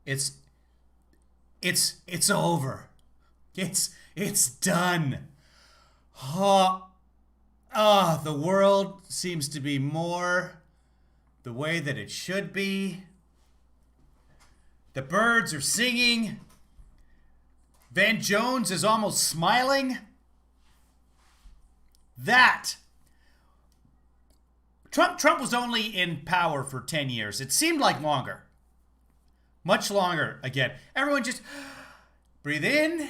It's it's over. It's done. Oh, the world seems to be more the way that it should be. The birds are singing. Van Jones is almost smiling. That Trump was only in power for 10 years. It seemed like longer. Much longer again. Everyone just breathe in.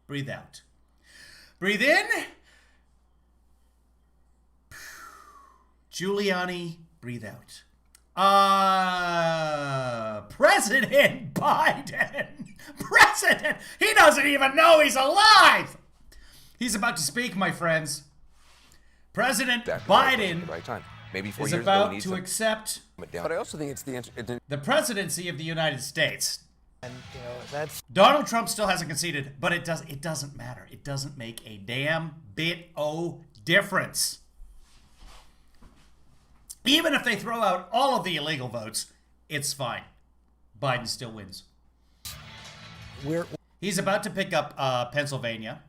Breathe out. Breathe in. Giuliani, breathe out. President Biden. President. He doesn't even know he's alive. He's about to speak, my friends. President Biden right time. Maybe 4 is years about ago, to accept but I also think it's the presidency of the United States. And that's Donald Trump still hasn't conceded, but it doesn't matter. It doesn't make a damn bit o' difference. Even if they throw out all of the illegal votes, it's fine. Biden still wins. He's about to pick up Pennsylvania.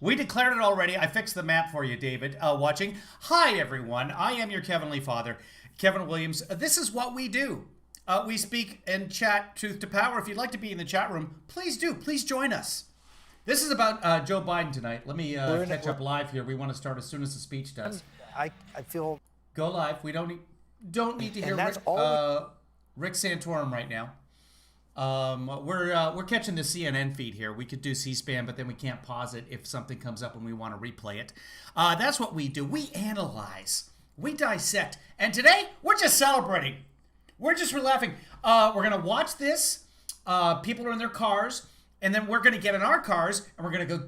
We declared it already. I fixed the map for you, David, watching. Hi, everyone. I am your Heavenly Father, Kevin Williams. This is what we do. We speak and chat truth to power. If you'd like to be in the chat room, please do. Please join us. This is about Joe Biden tonight. Let me catch up live here. We want to start as soon as the speech does. I feel Go live. We don't need to hear Rick Santorum right now. We're catching the CNN feed here. We could do C-SPAN, but then we can't pause it if something comes up and we want to replay it. That's what we do. We analyze. We dissect. And today, we're just celebrating. We're laughing. We're going to watch this. People are in their cars. And then we're going to get in our cars. And we're going to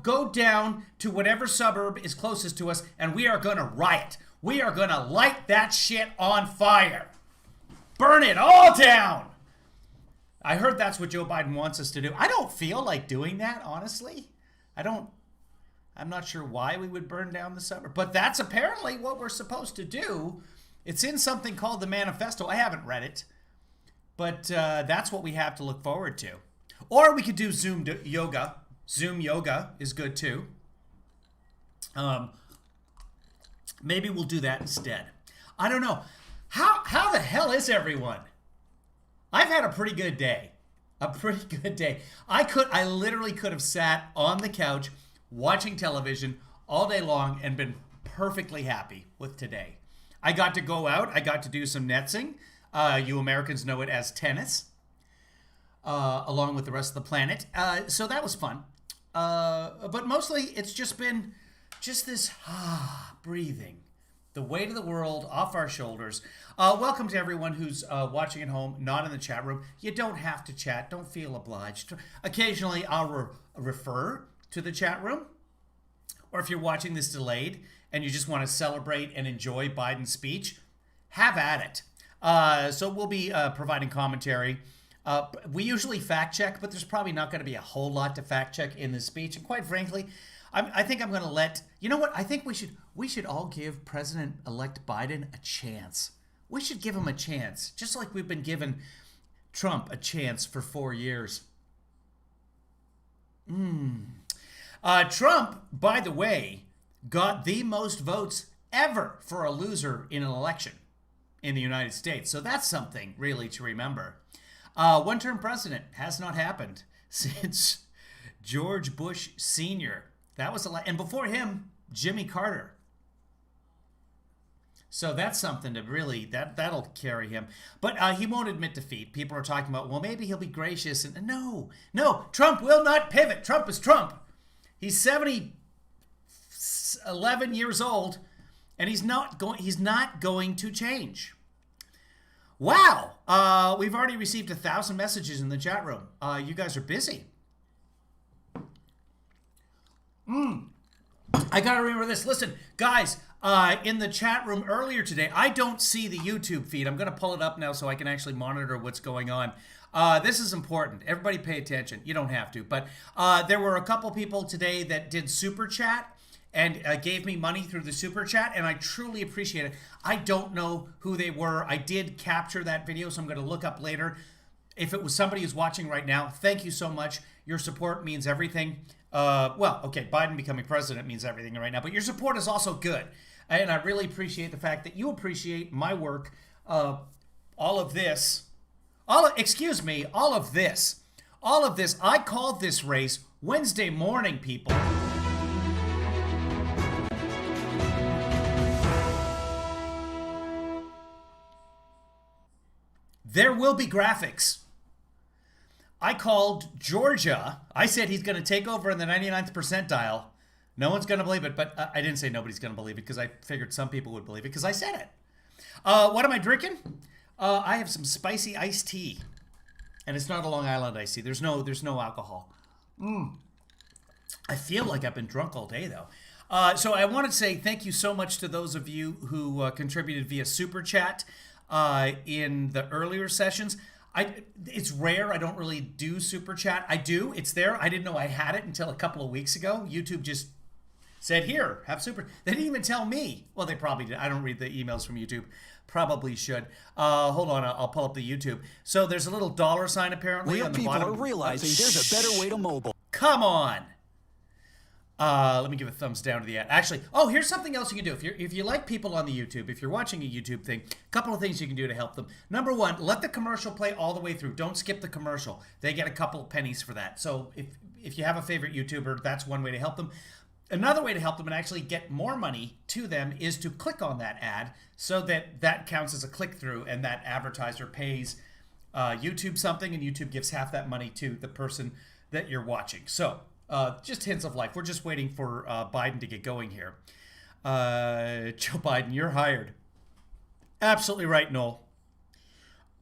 go down to whatever suburb is closest to us. And we are going to riot. We are going to light that shit on fire. Burn it all down. I heard that's what Joe Biden wants us to do. I don't feel like doing that, honestly. I'm not sure why we would burn down the suburb, but that's apparently what we're supposed to do. It's in something called the Manifesto. I haven't read it, but that's what we have to look forward to. Or we could do Zoom yoga. Zoom yoga is good too. Maybe we'll do that instead. I don't know. How the hell is everyone? I've had a pretty good day. I literally could have sat on the couch watching television all day long and been perfectly happy with today. I got to go out. I got to do some netsing. You Americans know it as tennis, along with the rest of the planet. So that was fun. But mostly it's just been this breathing. The weight of the world off our shoulders. Welcome to everyone who's watching at home, not in the chat room. You don't have to chat. Don't feel obliged. Occasionally, I'll refer to the chat room. Or if you're watching this delayed and you just want to celebrate and enjoy Biden's speech, have at it. So we'll be providing commentary. We usually fact check, but there's probably not going to be a whole lot to fact check in this speech. And quite frankly, I think I'm going to let, you know what? I think we should all give President-elect Biden a chance. We should give him a chance, just like we've been giving Trump a chance for 4 years. Trump, by the way, got the most votes ever for a loser in an election in the United States. So that's something really to remember. One-term president has not happened since George Bush Sr. That was and before him, Jimmy Carter. So that's something to really, that'll carry him. But he won't admit defeat. People are talking about, well, maybe he'll be gracious. And no, Trump will not pivot. Trump is Trump. He's 11 years old, and he's not going to change. Wow. We've already received 1,000 messages in the chat room. You guys are busy. I gotta remember this. Listen, guys, in the chat room earlier today, I don't see the YouTube feed. I'm gonna pull it up now so I can actually monitor what's going on. This is important. Everybody pay attention. You don't have to, but there were a couple people today that did super chat, and gave me money through the super chat, and I truly appreciate it. I don't know who they were. I did capture that video, so I'm going to look up later. If it was somebody who's watching right now, thank you so much. Your support means everything. Well, okay, Biden becoming president means everything right now, but your support is also good. And I really appreciate the fact that you appreciate my work. All of this, all of this, I called this race Wednesday morning, people. There will be graphics. I called Georgia. I said he's going to take over in the 99th percentile. No one's going to believe it, but I didn't say nobody's going to believe it because I figured some people would believe it because I said it. What am I drinking? I have some spicy iced tea. And it's not a Long Island iced tea. There's no alcohol. I feel like I've been drunk all day, though. So I want to say thank you so much to those of you who contributed via Super Chat in the earlier sessions. It's rare. I don't really do Super Chat. I do. It's there. I didn't know I had it until a couple of weeks ago. YouTube just said, here, have Super. They didn't even tell me. Well, they probably did. I don't read the emails from YouTube. Probably should. Hold on. I'll pull up the YouTube. So there's a little dollar sign apparently Real on the people bottom. are realizing there's a better way to mobile. Come on. Let me give a thumbs down to the ad. Actually, here's something else you can do. If you like people on the YouTube, if you're watching a YouTube thing, a couple of things you can do to help them. Number one, let the commercial play all the way through. Don't skip the commercial. They get a couple of pennies for that. So if you have a favorite YouTuber, that's one way to help them. Another way to help them and actually get more money to them is to click on that ad so that counts as a click-through and that advertiser pays YouTube something and YouTube gives half that money to the person that you're watching. So just hints of life. We're just waiting for Biden to get going here. Joe Biden, you're hired. Absolutely right, Noel.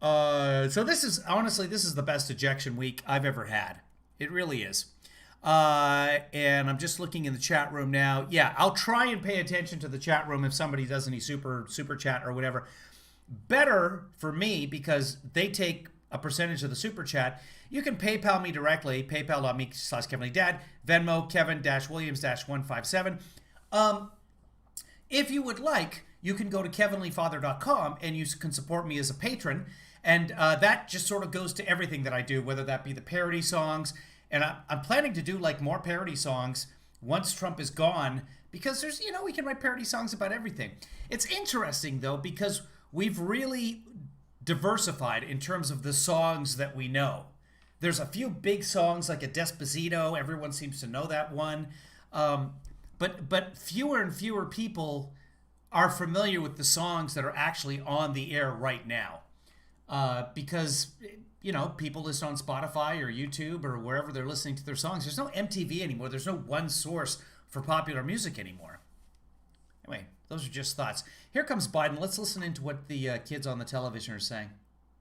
So this is the best ejection week I've ever had. It really is. And I'm just looking in the chat room now. Yeah, I'll try and pay attention to the chat room if somebody does any super chat or whatever. Better for me because they take a percentage of the super chat. You can PayPal me directly, paypal.me/KevinLeeDad, Venmo, Kevin-Williams-157. If you would like, you can go to kevinleefather.com and you can support me as a patron. And that just sort of goes to everything that I do, whether that be the parody songs. And I'm planning to do like more parody songs once Trump is gone because there's, we can write parody songs about everything. It's interesting though, because we've really diversified in terms of the songs that we know. There's a few big songs like a Despacito. Everyone seems to know that one. But fewer and fewer people are familiar with the songs that are actually on the air right now. Because people listen on Spotify or YouTube or wherever they're listening to their songs. There's no MTV anymore. There's no one source for popular music anymore. Anyway, those are just thoughts. Here comes Biden. Let's listen into what the kids on the television are saying.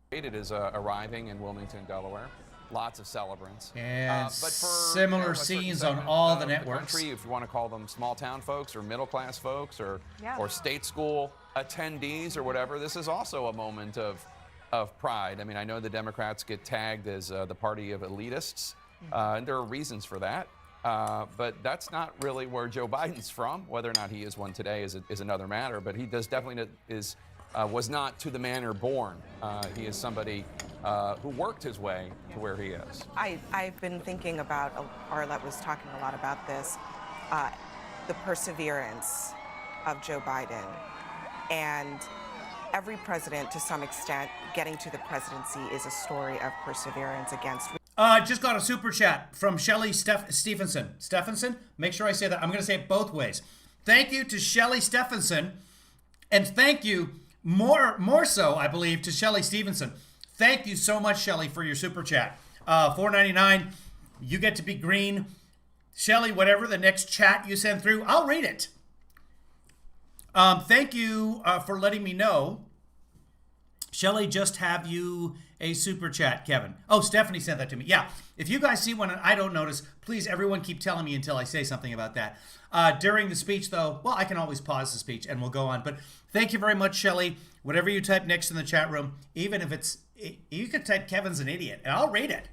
It is arriving in Wilmington, Delaware. Lots of celebrants. And but for, similar a certain scenes on segment all the of networks. Country, if you want to call them small town folks or middle class folks or state school attendees or whatever, this is also a moment of pride. I mean, I know the Democrats get tagged as the party of elitists, and there are reasons for that. But that's not really where Joe Biden's from. Whether or not he is one today is another matter. But he was not to the manner born. He is somebody who worked his way to where he is. I've been thinking about, Arlette was talking a lot about this, the perseverance of Joe Biden. And every president, to some extent, getting to the presidency is a story of perseverance against. Just got a super chat from Shelly Stephenson. Stephenson? Make sure I say that. I'm going to say it both ways. Thank you to Shelly Stephenson. And thank you more so, I believe, to Shelly Stevenson. Thank you so much, Shelly, for your super chat. $4.99. You get to be green. Shelly, whatever the next chat you send through, I'll read it. Thank you for letting me know. Shelly, just have you a super chat, Kevin. Oh, Stephanie sent that to me. Yeah, if you guys see one and I don't notice, please, everyone keep telling me until I say something about that. During the speech, though, well, I can always pause the speech and we'll go on. But thank you very much, Shelly. Whatever you type next in the chat room, even if you could type Kevin's an idiot, and I'll read it.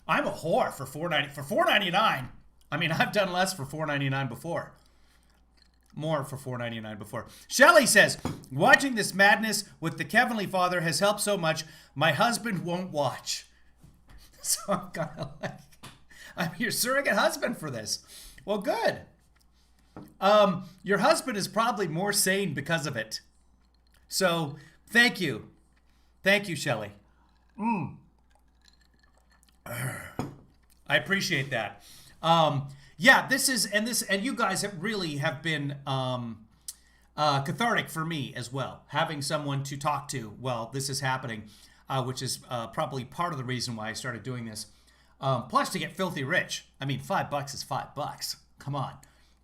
I'm a whore for $4.99. I mean, I've done less for $4.99 before. more for $4.99 before. Shelly says, watching this madness with the Heavenly Father has helped so much. My husband won't watch. So I'm kind of like, I'm your surrogate husband for this. Well, good. Your husband is probably more sane because of it. So thank you. Thank you, Shelly. I appreciate that. Yeah, this is, and you guys have really have been cathartic for me as well. Having someone to talk to while this is happening, which is probably part of the reason why I started doing this. Plus, to get filthy rich. I mean, $5 is $5. Come on.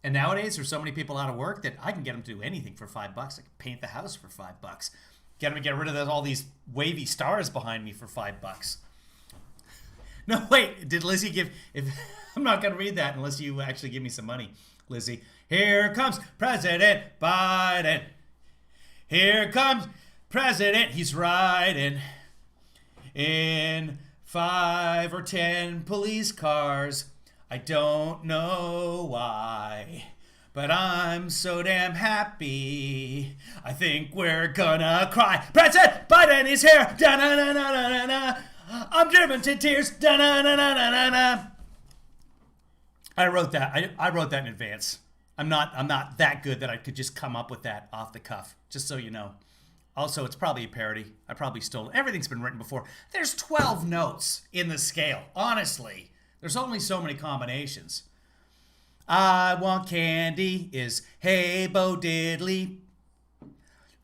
And nowadays, there's so many people out of work that I can get them to do anything for $5. I can paint the house for $5. Get them to get rid of all these wavy stars behind me for $5. No, wait. Did Lizzie give? I'm not going to read that unless you actually give me some money, Lizzie. Here comes President Biden. Here comes President. He's riding in 5 or 10 police cars. I don't know why, but I'm so damn happy. I think we're gonna cry. President Biden is here. Da-na-na-na-na-na. I'm driven to tears. Da-na-na-na-na-na. I wrote that. I wrote that in advance. I'm not that good that I could just come up with that off the cuff. Just so you know. Also, it's probably a parody. I probably stole it. Everything's been written before. There's 12 notes in the scale. Honestly, there's only so many combinations. I want candy is hey Bo Diddley.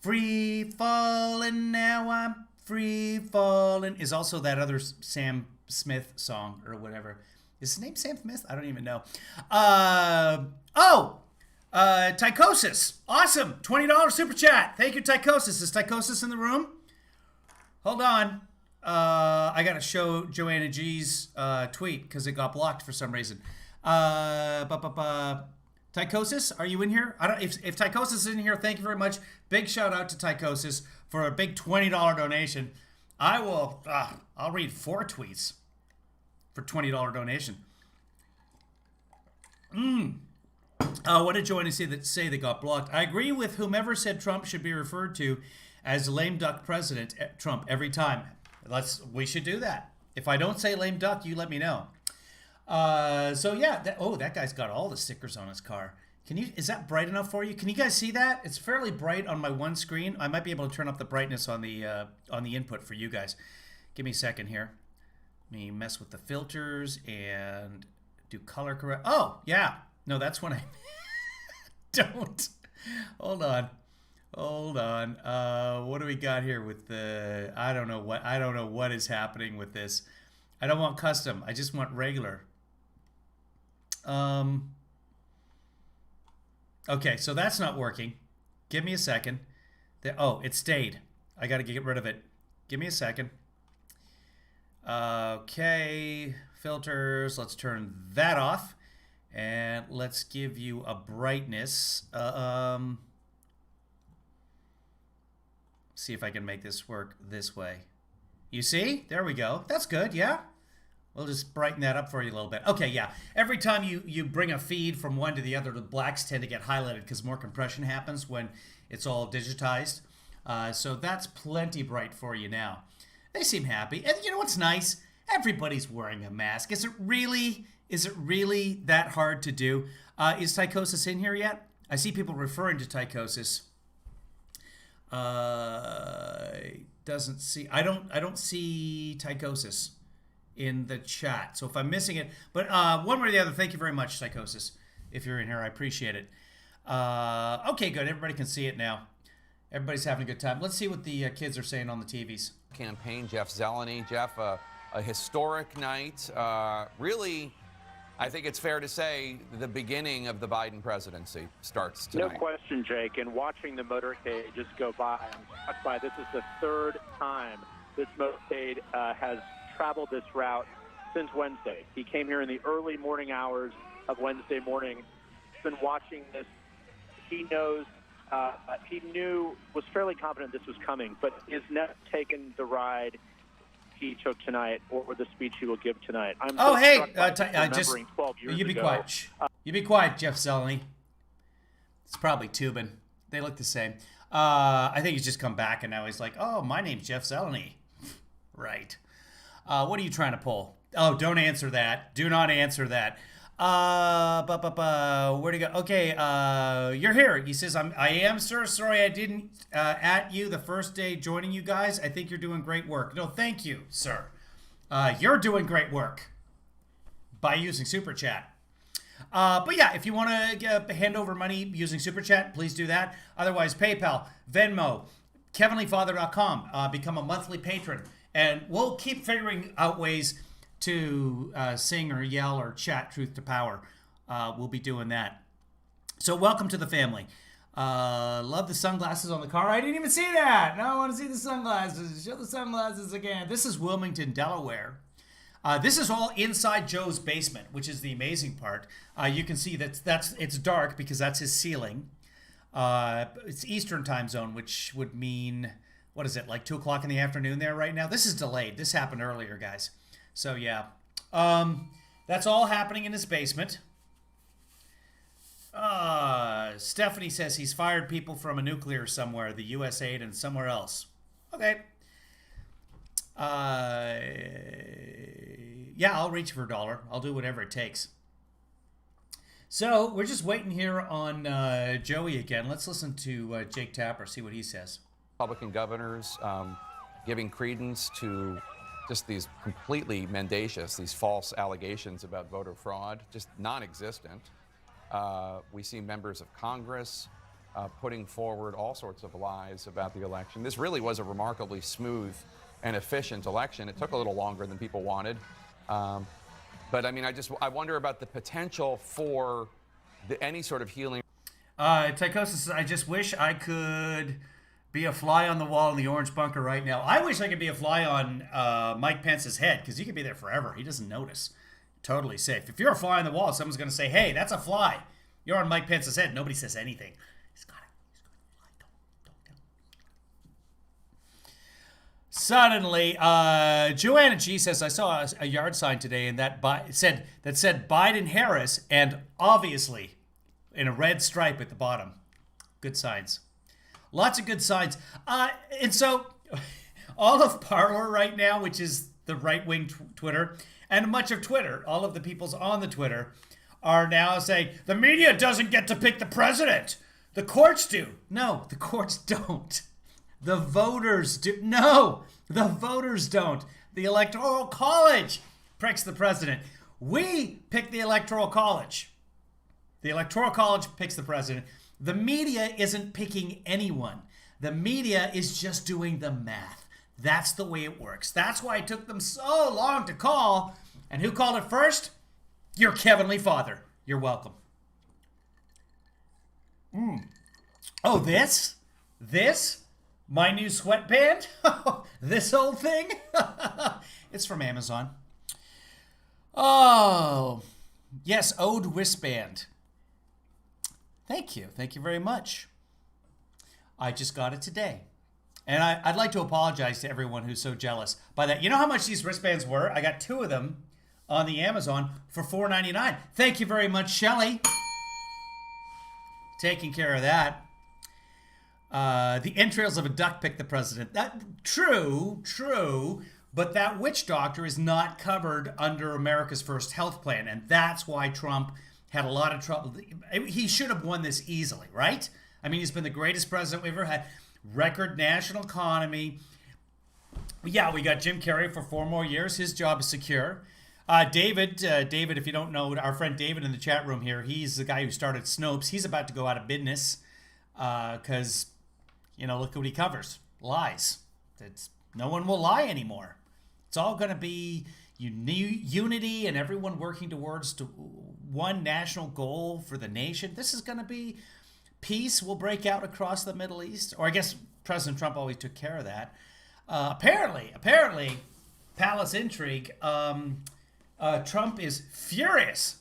Free falling now I'm free falling is also that other Sam Smith song or whatever. Is his name Sam Smith? I don't even know. Tychosis. Awesome. $20 super chat. Thank you, Tychosis. Is Tychosis in the room? Hold on. I got to show Joanna G's tweet because it got blocked for some reason. Tychosis, are you in here? I don't. If Tychosis is in here, thank you very much. Big shout out to Tychosis for a big $20 donation. I will. I'll read 4 tweets for $20 donation. What did Joanna say that got blocked? I agree with whomever said Trump should be referred to as lame duck president Trump every time. We should do that. If I don't say lame duck, you let me know. So yeah, that guy's got all the stickers on his car. Is that bright enough for you? Can you guys see that? It's fairly bright on my one screen. I might be able to turn up the brightness on the input for you guys. Give me a second here. Let me mess with the filters and do color correct. Oh, yeah. No, that's when I don't. Hold on. What do we got here with the I don't know what is happening with this. I don't want custom. I just want regular. Okay, so that's not working. Give me a second. It stayed. I got to get rid of it. Give me a second. Okay, filters. Let's turn that off. And let's give you a brightness. See if I can make this work this way. You see? There we go. That's good, yeah? We'll just brighten that up for you a little bit. Okay, yeah. Every time you bring a feed from one to the other, the blacks tend to get highlighted because more compression happens when it's all digitized. So that's plenty bright for you now. They seem happy. And you know what's nice? Everybody's wearing a mask. Is it really that hard to do? Is Tychosis in here yet? I see people referring to Tychosis. I don't see Tychosis in the chat. So if I'm missing it, but one way or the other, thank you very much, Tychosis. If you're in here, I appreciate it. Okay, good. Everybody can see it now. Everybody's having a good time. Let's see what the kids are saying on the TVs. Campaign, Jeff Zeleny. Jeff, a historic night. Really, I think it's fair to say the beginning of the Biden presidency starts tonight. No question, Jake. And watching the motorcade just go by, I'm struck by this is the 3rd time this motorcade has traveled this route since Wednesday. He came here in the early morning hours of Wednesday morning. He's been watching this. He knows, was fairly confident this was coming, but is never taken the ride he took tonight or the speech he will give tonight. I'm just 12 years you be ago. quiet. You be quiet, Jeff Zeleny. It's probably Tubin. They look the same. I think he's just come back and now he's like, oh, my name's Jeff Zeleny. Right. What are you trying to pull? Oh, don't answer that. Do not answer that. Where'd he go? Okay, you're here. He says, I am, sir. Sorry I didn't at you the first day joining you guys. I think you're doing great work. No, thank you, sir. You're doing great work by using Super Chat. But yeah, if you want to hand over money using Super Chat, please do that. Otherwise, PayPal, Venmo, KevinLeeFather.com. Become a monthly patron. And we'll keep figuring out ways to sing or yell or chat truth to power. We'll be doing that. So welcome to the family. Love the sunglasses on the car. I didn't even see that. Now I want to see the sunglasses. Show the sunglasses again. This is Wilmington, Delaware. This is all inside Joe's basement, which is the amazing part. You can see it's dark because that's his ceiling. It's Eastern time zone, which would mean, what is it, like 2 o'clock in the afternoon there right now? This is delayed. This happened earlier, guys. So yeah, that's all happening in his basement. Stephanie says he's fired people from a nuclear somewhere, the US aid and somewhere else. Okay. Yeah, I'll reach for $1. I'll do whatever it takes. So we're just waiting here on Joey again. Let's listen to Jake Tapper, see what he says. Republican governors giving credence to just these completely mendacious, these false allegations about voter fraud, just non-existent. We see members of Congress putting forward all sorts of lies about the election. This really was a remarkably smooth and efficient election. It took a little longer than people wanted. But I mean, I wonder about the potential for any sort of healing. Tychosis, I just wish I could be a fly on the wall in the orange bunker right now. I wish I could be a fly on Mike Pence's head, because he could be there forever. He doesn't notice. Totally safe. If you're a fly on the wall, someone's going to say, hey, that's a fly. You're on Mike Pence's head. Nobody says anything. He's got it. Don't tell him. Suddenly, Joanna G says, I saw a yard sign today and that said Biden-Harris, and obviously in a red stripe at the bottom. Good signs. Lots of good signs. And so all of Parler right now, which is the right-wing Twitter, and much of Twitter, all of the peoples on the Twitter, are now saying, the media doesn't get to pick the president. The courts do. No, the courts don't. The voters do. No, the voters don't. The Electoral College picks the president. We pick the Electoral College. The Electoral College picks the president. The media isn't picking anyone. The media is just doing the math. That's the way it works. That's why it took them so long to call. And who called it first? Your Kevinly father. You're welcome. Oh, this? My new sweatband? This old thing? It's from Amazon. Oh, yes, Ode wristband. Thank you. Thank you very much. I just got it today. And I'd like to apologize to everyone who's so jealous by that. You know how much these wristbands were? I got 2 of them on the Amazon for $4.99. Thank you very much, Shelly. Taking care of that. The entrails of a duck picked the president. True. But that witch doctor is not covered under America's First Health Plan. And that's why Trump had a lot of trouble. He should have won this easily, right? I mean, he's been the greatest president we've ever had. Record national economy. Yeah, we got Jim Carrey for 4 more years. His job is secure. David, if you don't know, our friend David in the chat room here, he's the guy who started Snopes. He's about to go out of business because, look what he covers. Lies. No one will lie anymore. It's all going to be unity and everyone working towards one national goal for the nation. This is going to be peace will break out across the Middle East. Or I guess President Trump always took care of that. Apparently, palace intrigue, Trump is furious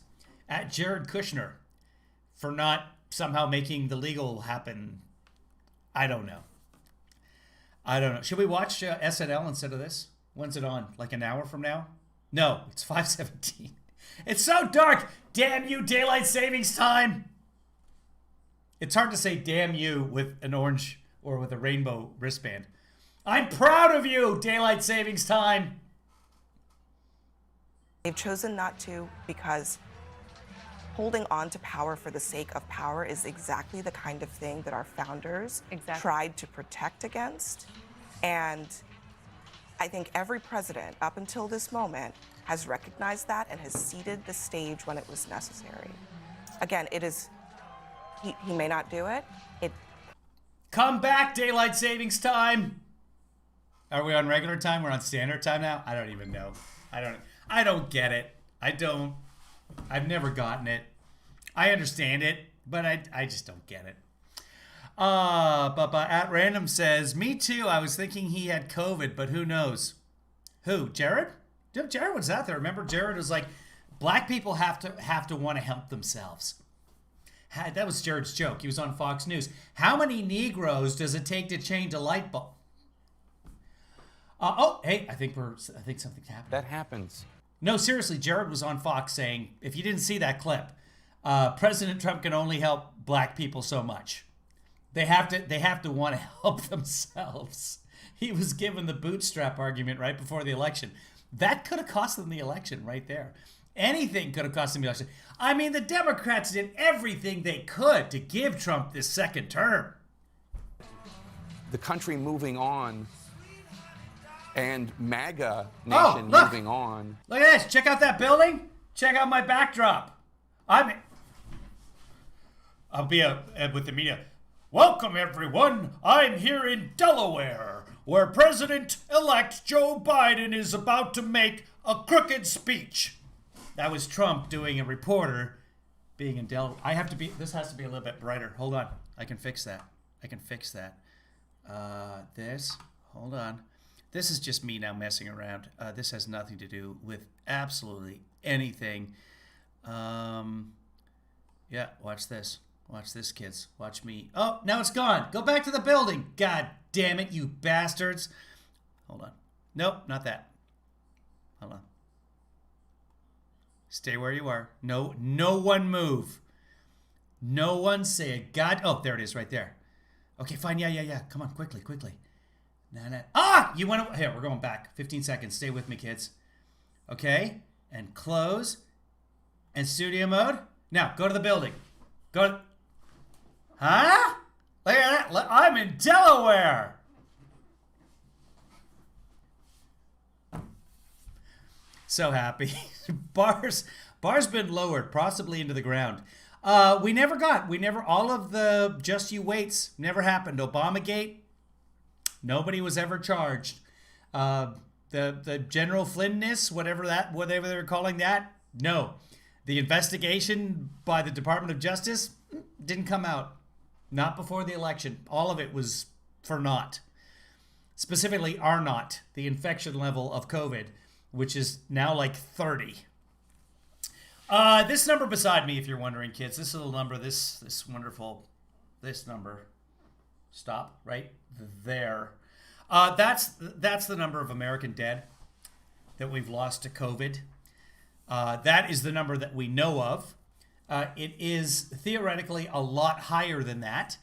at Jared Kushner for not somehow making the legal happen. I don't know. Should we watch SNL instead of this? When's it on? Like an hour from now? No, it's 5:17. It's so dark. Damn you, daylight savings time. It's hard to say damn you with an orange or with a rainbow wristband. I'm proud of you, daylight savings time. They've chosen not to because holding on to power for the sake of power is exactly the kind of thing that our founders tried to protect against. And I think every president up until this moment has recognized that and has ceded the stage when it was necessary. Again, it is, he may not do it. Come back, daylight savings time. Are we on regular time? We're on standard time now? I don't even know. I don't get it. I've never gotten it. I understand it, but I just don't get it. But at random says, me too. I was thinking he had COVID, but who knows? Who? Jared? Jared was out there. Remember, Jared was like, black people have to want to help themselves. That was Jared's joke. He was on Fox News. How many Negroes does it take to change a light bulb? Hey, I think something's happening. That happens. No, seriously, Jared was on Fox saying, if you didn't see that clip, President Trump can only help black people so much. They have to want to help themselves. He was given the bootstrap argument right before the election. That could have cost them the election right there. Anything could have cost them the election. I mean, the Democrats did everything they could to give Trump this second term. The country moving on and MAGA nation moving on. Look at this. Check out that building. Check out my backdrop. I'll be with the media. Welcome, everyone. I'm here in Delaware, where President-elect Joe Biden is about to make a crooked speech. That was Trump doing a reporter being in Delaware. This has to be a little bit brighter. Hold on. I can fix that. Hold on. This is just me now messing around. This has nothing to do with absolutely anything. Yeah, watch this. Watch this, kids. Watch me. Oh, now it's gone. Go back to the building. God damn it, you bastards. Hold on. Nope, not that. Hold on. Stay where you are. No one move. No one say a god. Oh, there it is right there. Okay, fine. Yeah. Come on, quickly. Nah. Ah! You went. Here, we're going back. 15 seconds. Stay with me, kids. Okay. And close. And studio mode. Now, go to the building. Huh? Look at that. I'm in Delaware. So happy. Bars been lowered, possibly into the ground. All of the just you waits never happened. Obamagate, nobody was ever charged. The General Flynn-ness, whatever they're calling that, no. The investigation by the Department of Justice didn't come out. Not before the election. All of it was for naught. Specifically R naught, the infection level of COVID, which is now like 30. This number beside me, if you're wondering, kids, this little number, this number, stop right there. That's the number of American dead that we've lost to COVID. That is the number that we know of. It is theoretically a lot higher than that,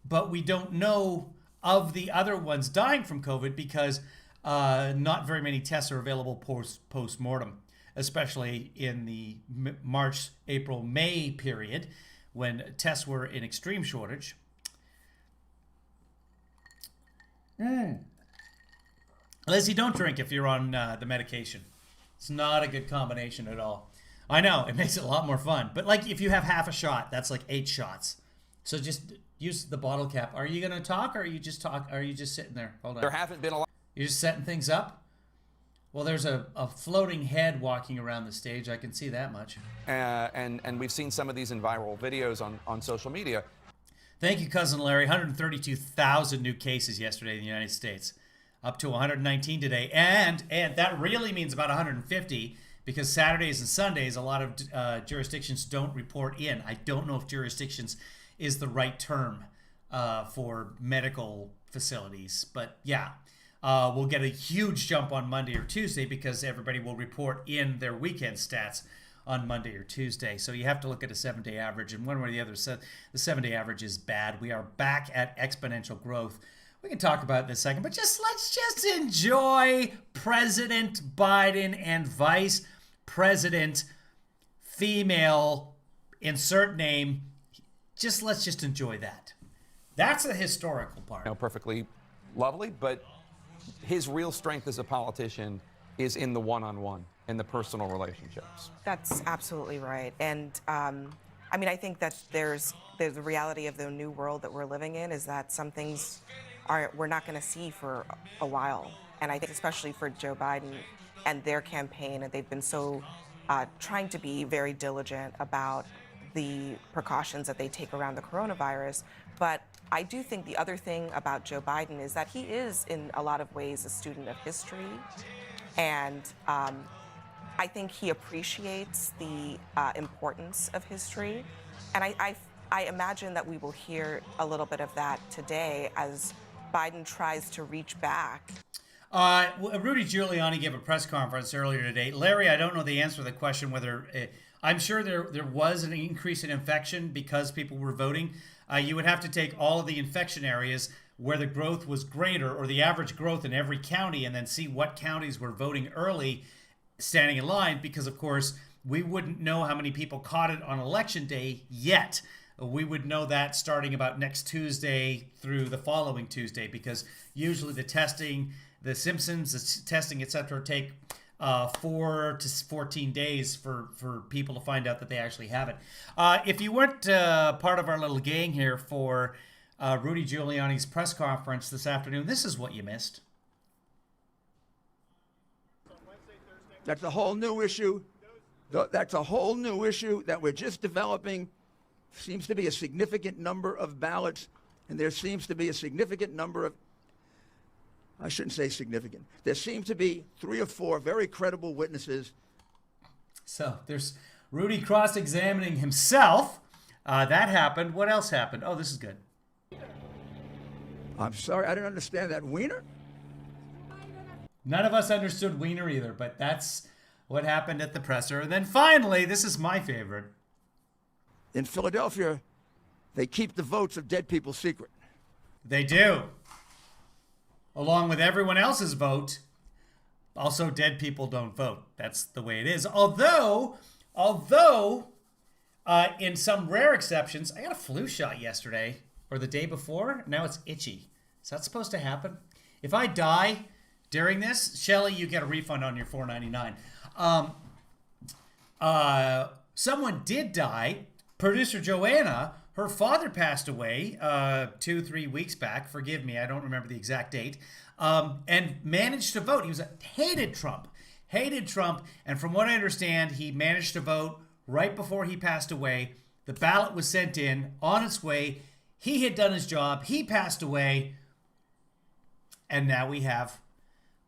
but we don't know of the other ones dying from COVID because not very many tests are available post-mortem, especially in the March, April, May period when tests were in extreme shortage. Lizzie, don't drink if you're on the medication. It's not a good combination at all. I know, it makes it a lot more fun. But like if you have half a shot, that's like 8 shots. So just use the bottle cap. Are you going to talk or are you just sitting there? Hold on. There haven't been a lot. You're just setting things up? Well, there's a floating head walking around the stage. I can see that much. And we've seen some of these in viral videos on social media. Thank you, Cousin Larry. 132,000 new cases yesterday in the United States. Up to 119 today. And that really means about 150 because Saturdays and Sundays, a lot of jurisdictions don't report in. I don't know if jurisdictions is the right term for medical facilities. But yeah, we'll get a huge jump on Monday or Tuesday because everybody will report in their weekend stats on Monday or Tuesday. So you have to look at a 7-day average, and one way or the other, the 7-day average is bad. We are back at exponential growth. We can talk about it in a second, but let's just enjoy President Biden and Vice President female, insert name. Let's just enjoy that. That's the historical part. Perfectly lovely, but his real strength as a politician is in the one-on-one, in the personal relationships. That's absolutely right. And I mean, I think that there's the reality of the new world that we're living in is that some things we're not going to see for a while. And I think especially for Joe Biden and their campaign, and they've been so trying to be very diligent about the precautions that they take around the coronavirus. But I do think the other thing about Joe Biden is that he is, in a lot of ways, a student of history. And I think he appreciates the importance of history. And I imagine that we will hear a little bit of that today as Biden tries to reach back. Rudy Giuliani gave a press conference earlier today. Larry, I don't know the answer to the question whether I'm sure there was an increase in infection because people were voting. You would have to take all of the infection areas where the growth was greater, or the average growth in every county, and then see what counties were voting early, standing in line, because of course we wouldn't know how many people caught it on election day yet. We would know that starting about next Tuesday through the following Tuesday, because usually the testing, the Simpsons, the testing, etc., take 4 to 14 days for people to find out that they actually have it. If you weren't part of our little gang here for Rudy Giuliani's press conference this afternoon, this is what you missed. That's a whole new issue. That's a whole new issue that we're just developing. Seems to be a significant number of ballots, and there seems to be a significant number of, I shouldn't say significant, there seem to be 3 or 4 very credible witnesses. So there's Rudy cross-examining himself. That happened. What else happened? Oh, this is good. I'm sorry, I didn't understand that. Wiener? None of us understood Wiener either, but that's what happened at the presser. And then finally, this is my favorite. In Philadelphia, they keep the votes of dead people secret. They do. Along with everyone else's vote, also dead people don't vote. That's the way it is. Although, in some rare exceptions, I got a flu shot yesterday or the day before. Now it's itchy. Is that supposed to happen? If I die during this, Shelly, you get a refund on your $4.99. Someone did die. Producer Joanna, her father passed away 2-3 weeks back. Forgive me, I don't remember the exact date. And managed to vote. He hated Trump. And from what I understand, he managed to vote right before he passed away. The ballot was sent in, on its way. He had done his job. He passed away. And now we have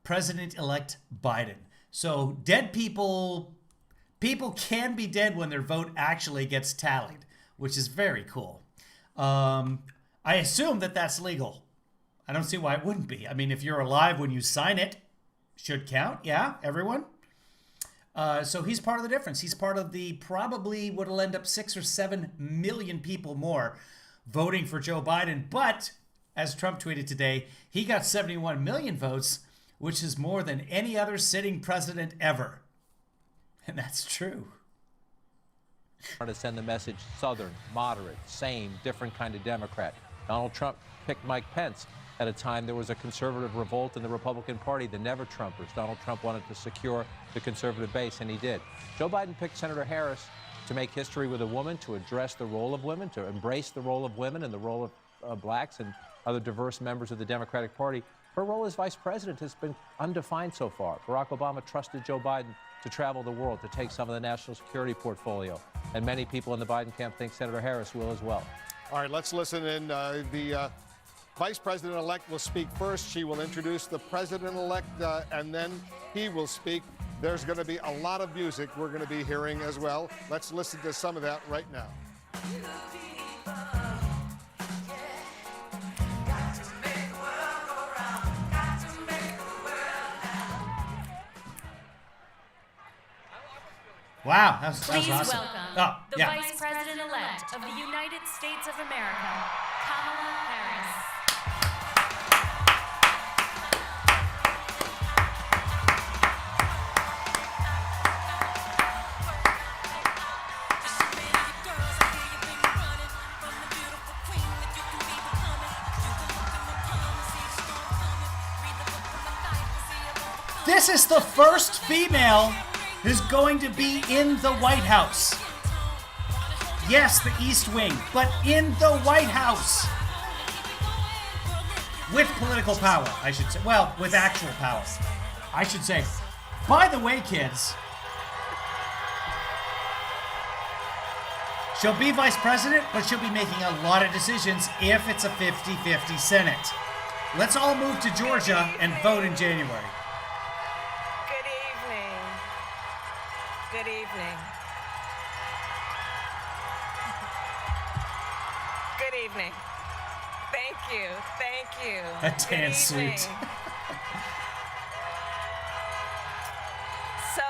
President-elect Biden. So dead people can be dead when their vote actually gets tallied, which is very cool. I assume that that's legal. I don't see why it wouldn't be. I mean, if you're alive when you sign it, should count. Yeah, everyone. So he's part of the difference. He's part of the probably what'll end up 6 or 7 million people more voting for Joe Biden. But as Trump tweeted today, he got 71 million votes, which is more than any other sitting president ever. And that's true. To send the message, Southern, moderate, same, different kind of Democrat. Donald Trump picked Mike Pence at a time there was a conservative revolt in the Republican Party, the Never-Trumpers. Donald Trump wanted to secure the conservative base, and he did. Joe Biden picked Senator Harris to make history with a woman, to address the role of women, to embrace the role of women and the role of blacks and other diverse members of the Democratic Party. Her role as vice president has been undefined so far. Barack Obama trusted Joe Biden to travel the world, to take some of the national security portfolio. And many people in the Biden camp think Senator Harris will as well. All right, let's listen in. The vice president-elect will speak first. She will introduce the president-elect, and then he will speak. There's going to be a lot of music we're going to be hearing as well. Let's listen to some of that right now. Wow, that was Please awesome. welcome the Vice President-elect of the United States of America, Kamala Harris. This is the first female who's going to be in the White House. Yes, the East Wing, but in the White House. With political power, I should say. Well, with actual power, I should say. By the way, kids, she'll be vice president, but she'll be making a lot of decisions if it's a 50-50 Senate. Let's all move to Georgia and vote in January. Good evening. Good evening. Thank you. Thank you. A tan suit. So,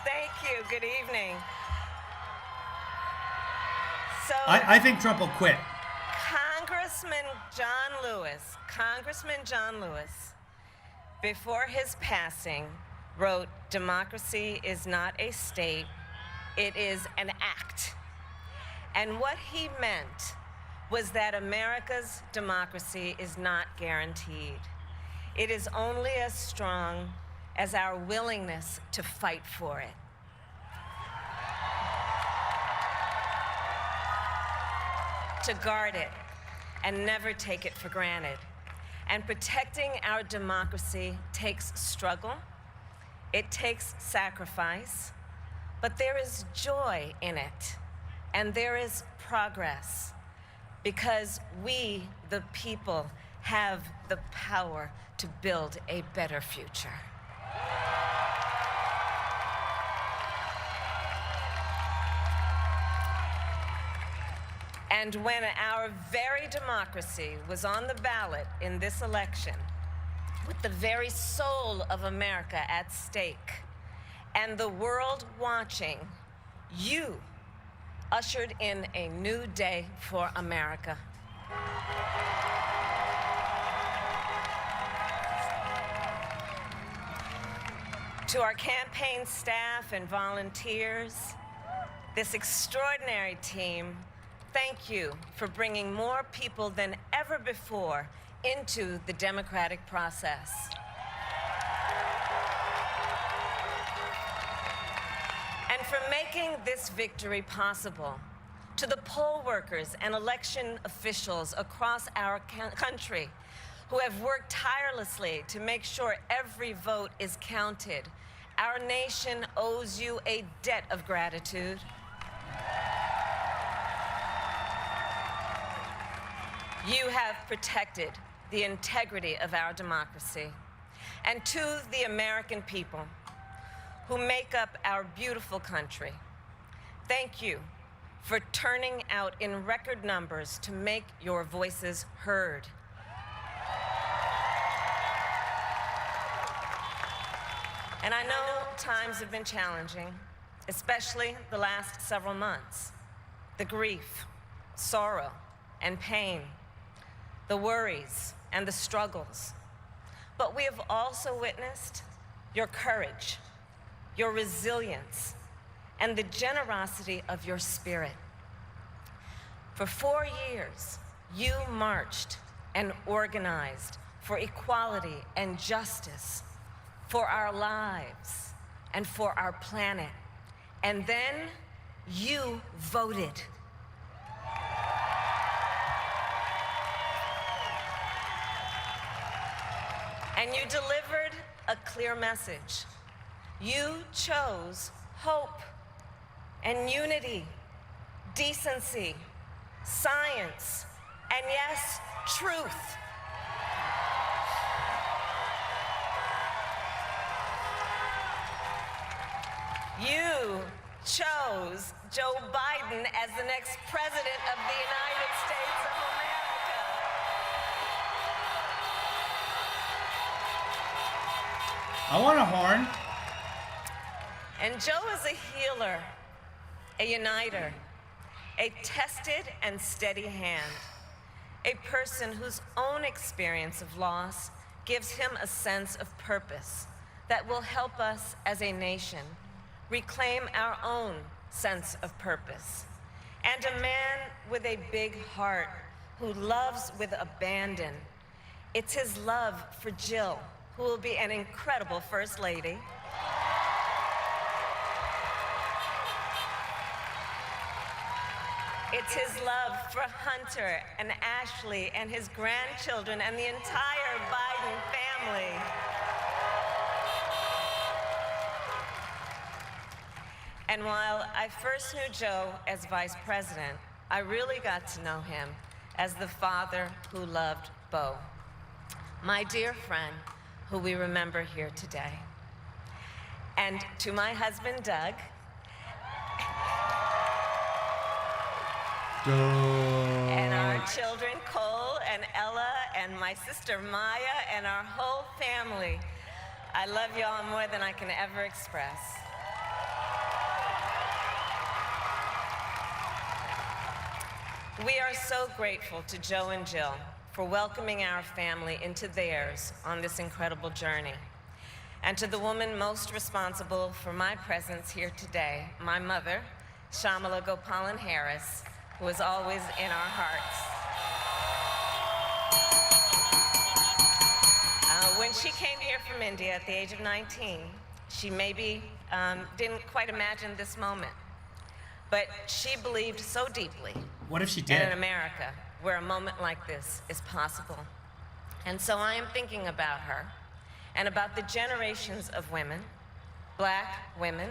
thank you. Good evening. So, I think Trump will quit. Congressman John Lewis, before his passing, wrote, "Democracy is not a state, it is an act." And what he meant was that America's democracy is not guaranteed. It is only as strong as our willingness to fight for it. To guard it and never take it for granted. And protecting our democracy takes struggle. It takes sacrifice, but there is joy in it, and there is progress, because we, the people, have the power to build a better future. And when our very democracy was on the ballot in this election, with the very soul of America at stake, and the world watching, you ushered in a new day for America. To our campaign staff and volunteers, this extraordinary team, thank you for bringing more people than ever before into the democratic process. And for making this victory possible. To the poll workers and election officials across our country who have worked tirelessly to make sure every vote is counted, our nation owes you a debt of gratitude. You have protected the integrity of our democracy. And to the American people who make up our beautiful country, thank you for turning out in record numbers to make your voices heard. And I know times have been challenging, especially the last several months. The grief, sorrow, and pain, the worries and the struggles. But we have also witnessed your courage, your resilience, and the generosity of your spirit. For 4 years, you marched and organized for equality and justice, for our lives and for our planet. And then you voted. And you delivered a clear message. You chose hope and unity, decency, science, and yes, truth. You chose Joe Biden as the next president of the United States of America. I want a horn. And Joe is a healer, a uniter, a tested and steady hand, a person whose own experience of loss gives him a sense of purpose that will help us as a nation reclaim our own sense of purpose. And a man with a big heart who loves with abandon. It's his love for Jill, who will be an incredible First Lady. It's his love for Hunter and Ashley and his grandchildren and the entire Biden family. And while I first knew Joe as vice president, I really got to know him as the father who loved Bo, my dear friend who we remember here today. And to my husband, Doug, and our children, Cole and Ella, and my sister Maya, and our whole family, I love y'all more than I can ever express. We are so grateful to Joe and Jill for welcoming our family into theirs on this incredible journey. And to the woman most responsible for my presence here today, my mother, Shamala Gopalan Harris, who is always in our hearts. When she came here from India at the age of 19, she maybe didn't quite imagine this moment. But she believed so deeply What if she did? in America where a moment like this is possible. And so I am thinking about her and about the generations of women, black women.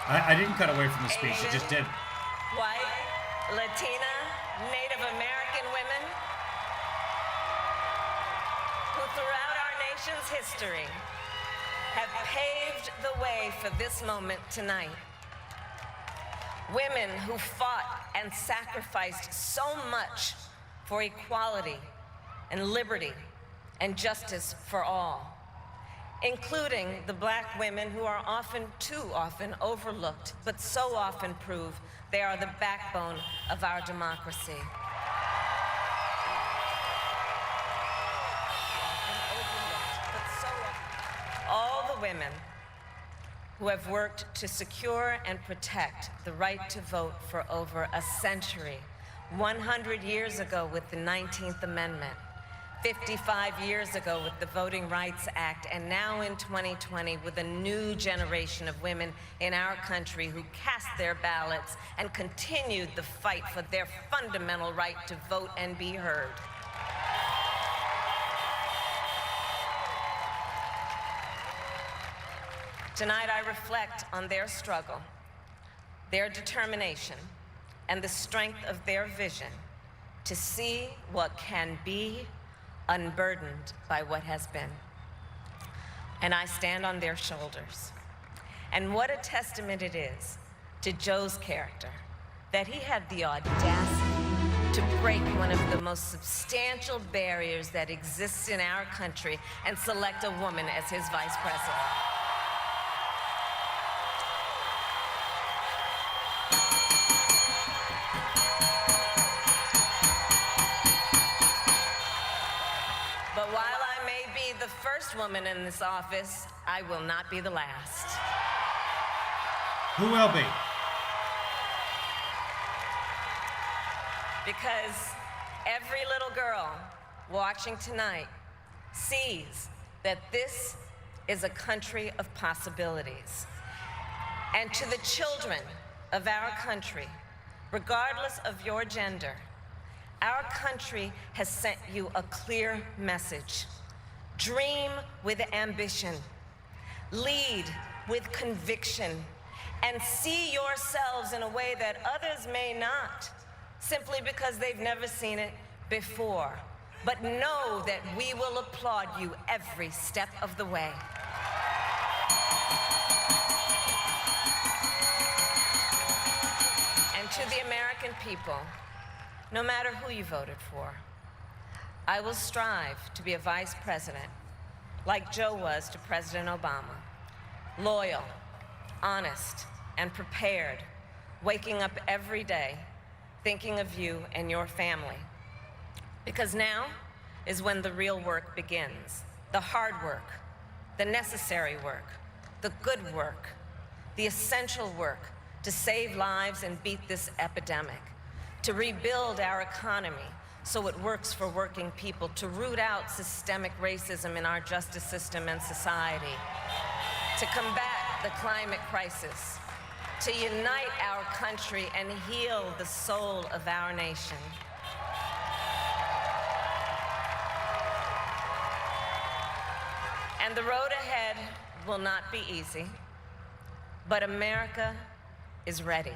I didn't cut away from the speech, Asian, it just did. White, Latina, Native American women who throughout our nation's history have paved the way for this moment tonight. Women who fought and sacrificed so much for equality and liberty and justice for all, including the black women who are often, too often, overlooked, but so often prove they are the backbone of our democracy. All the women who have worked to secure and protect the right to vote for over a century, 100 years ago with the 19th Amendment, 55 years ago with the Voting Rights Act, and now in 2020 with a new generation of women in our country who cast their ballots and continued the fight for their fundamental right to vote and be heard. Tonight I reflect on their struggle, their determination, and the strength of their vision to see what can be unburdened by what has been. And I stand on their shoulders. And what a testament it is to Joe's character that he had the audacity to break one of the most substantial barriers that exists in our country and select a woman as his vice president. But while I may be the first woman in this office, I will not be the last. Who will be? Because every little girl watching tonight sees that this is a country of possibilities. And to the children of our country, regardless of your gender, our country has sent you a clear message. Dream with ambition, lead with conviction, and see yourselves in a way that others may not, simply because they've never seen it before. But know that we will applaud you every step of the way. And to the American people, no matter who you voted for, I will strive to be a vice president like Joe was to President Obama. Loyal, honest, and prepared, waking up every day thinking of you and your family. Because now is when the real work begins. The hard work, the necessary work, the good work, the essential work to save lives and beat this epidemic, to rebuild our economy so it works for working people, to root out systemic racism in our justice system and society, to combat the climate crisis, to unite our country and heal the soul of our nation. And the road ahead will not be easy, but America is ready,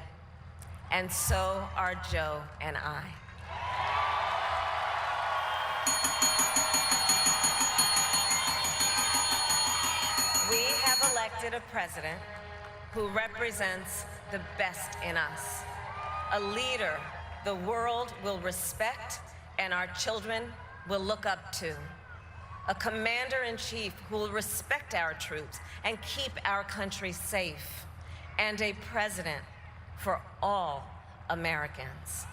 and so are Joe and I. We have elected a president who represents the best in us, a leader the world will respect and our children will look up to, a commander-in-chief who will respect our troops and keep our country safe, and a president for all Americans.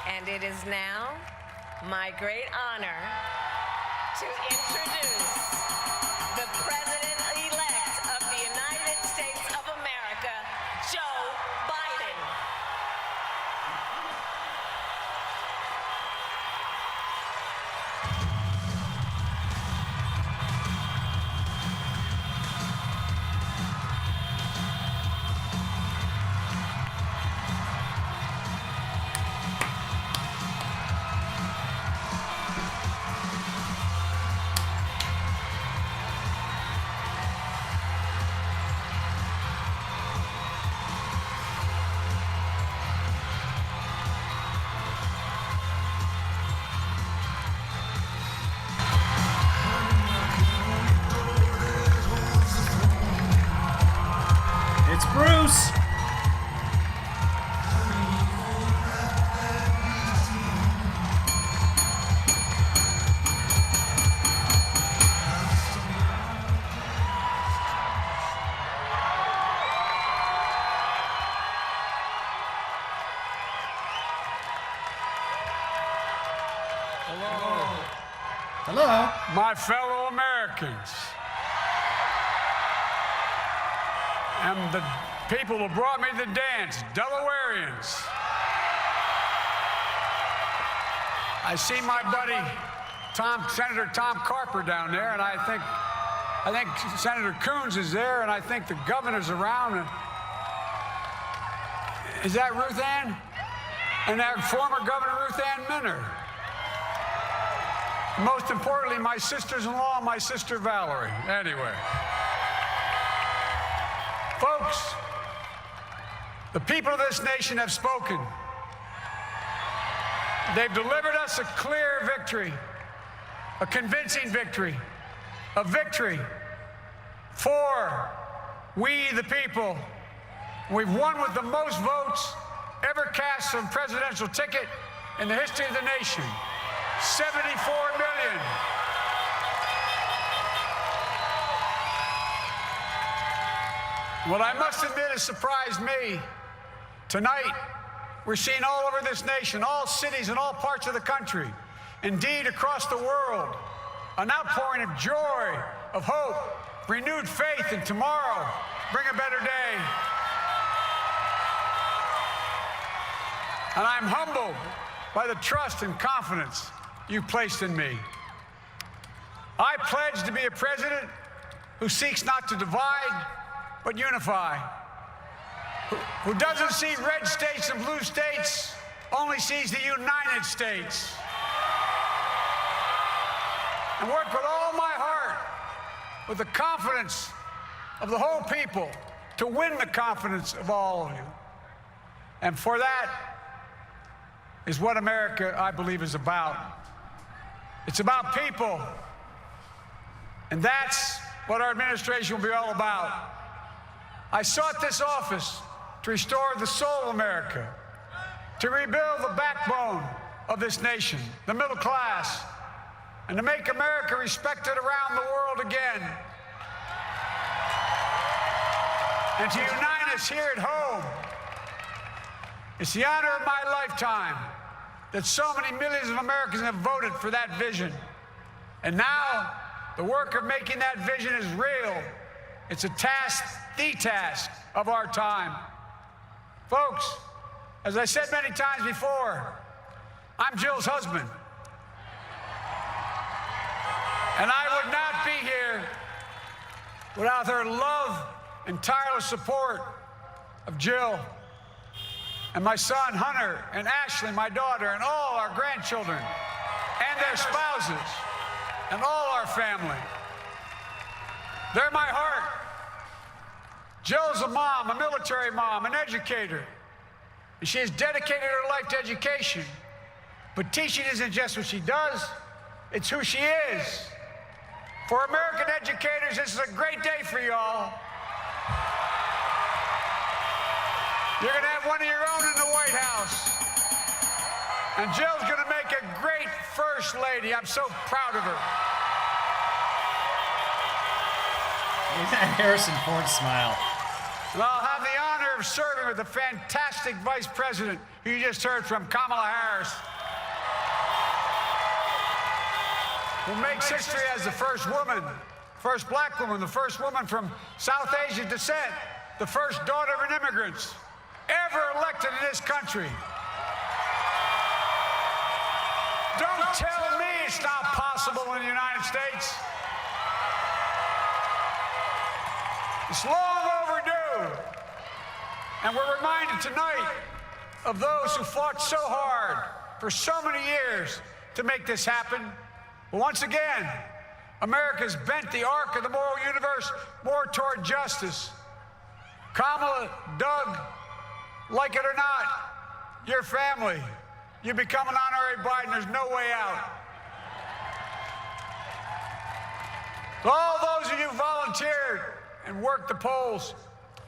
And it is now my great honor to introduce the President-elect of the United States of America, Joe Biden. It's Bruce. Hello. My fellow Americans, and the people who brought me the dance, Delawareans. I see my buddy Senator Tom Carper down there, and I think Senator Coons is there, and I think the governor's around. Is that Ruth Ann? And that former Governor Ruth Ann Minner. Most importantly, my sisters-in-law, my sister Valerie. Anyway. Folks, the people of this nation have spoken. They've delivered us a clear victory, a convincing victory, a victory for we the people. We've won with the most votes ever cast on a presidential ticket in the history of the nation. 74 million. What I must admit has surprised me. Tonight, we're seeing all over this nation, all cities and all parts of the country, indeed across the world, an outpouring of joy, of hope, renewed faith in tomorrow, bring a better day. And I'm humbled by the trust and confidence you've placed in me. I pledge to be a president who seeks not to divide, but unify, who doesn't see red states and blue states, only sees the United States. And work with all my heart, with the confidence of the whole people, to win the confidence of all of you. And for that is what America, I believe, is about. It's about people. And that's what our administration will be all about. I sought this office to restore the soul of America, to rebuild the backbone of this nation, the middle class, and to make America respected around the world again. And to unite us here at home. It's the honor of my lifetime that so many millions of Americans have voted for that vision. And now, the work of making that vision is real. It's a task, the task of our time. Folks, as I said many times before, I'm Jill's husband. And I would not be here without her love and tireless support of Jill and my son Hunter and Ashley, my daughter, and all our grandchildren and their spouses and all our family. They're my heart. Jill's a mom, a military mom, an educator, and she has dedicated her life to education. But teaching isn't just what she does, it's who she is. For American educators, this is a great day for y'all. You're going to have one of your own in the White House. And Jill's going to make a great First Lady. I'm so proud of her. Look at that Harrison Ford smile. And I'll have the honor of serving with the fantastic Vice President who you just heard from, Kamala Harris, who makes history as the first woman, first black woman, the first woman from South Asian descent, the first daughter of an immigrant ever elected in this country. Don't tell me it's not possible in the United States. It's long overdue. And we're reminded tonight of those who fought so hard for so many years to make this happen. But once again, America's bent the arc of the moral universe more toward justice. Kamala, Doug, like it or not, your family, you become an honorary Biden, there's no way out. To all those of you who volunteered and worked the polls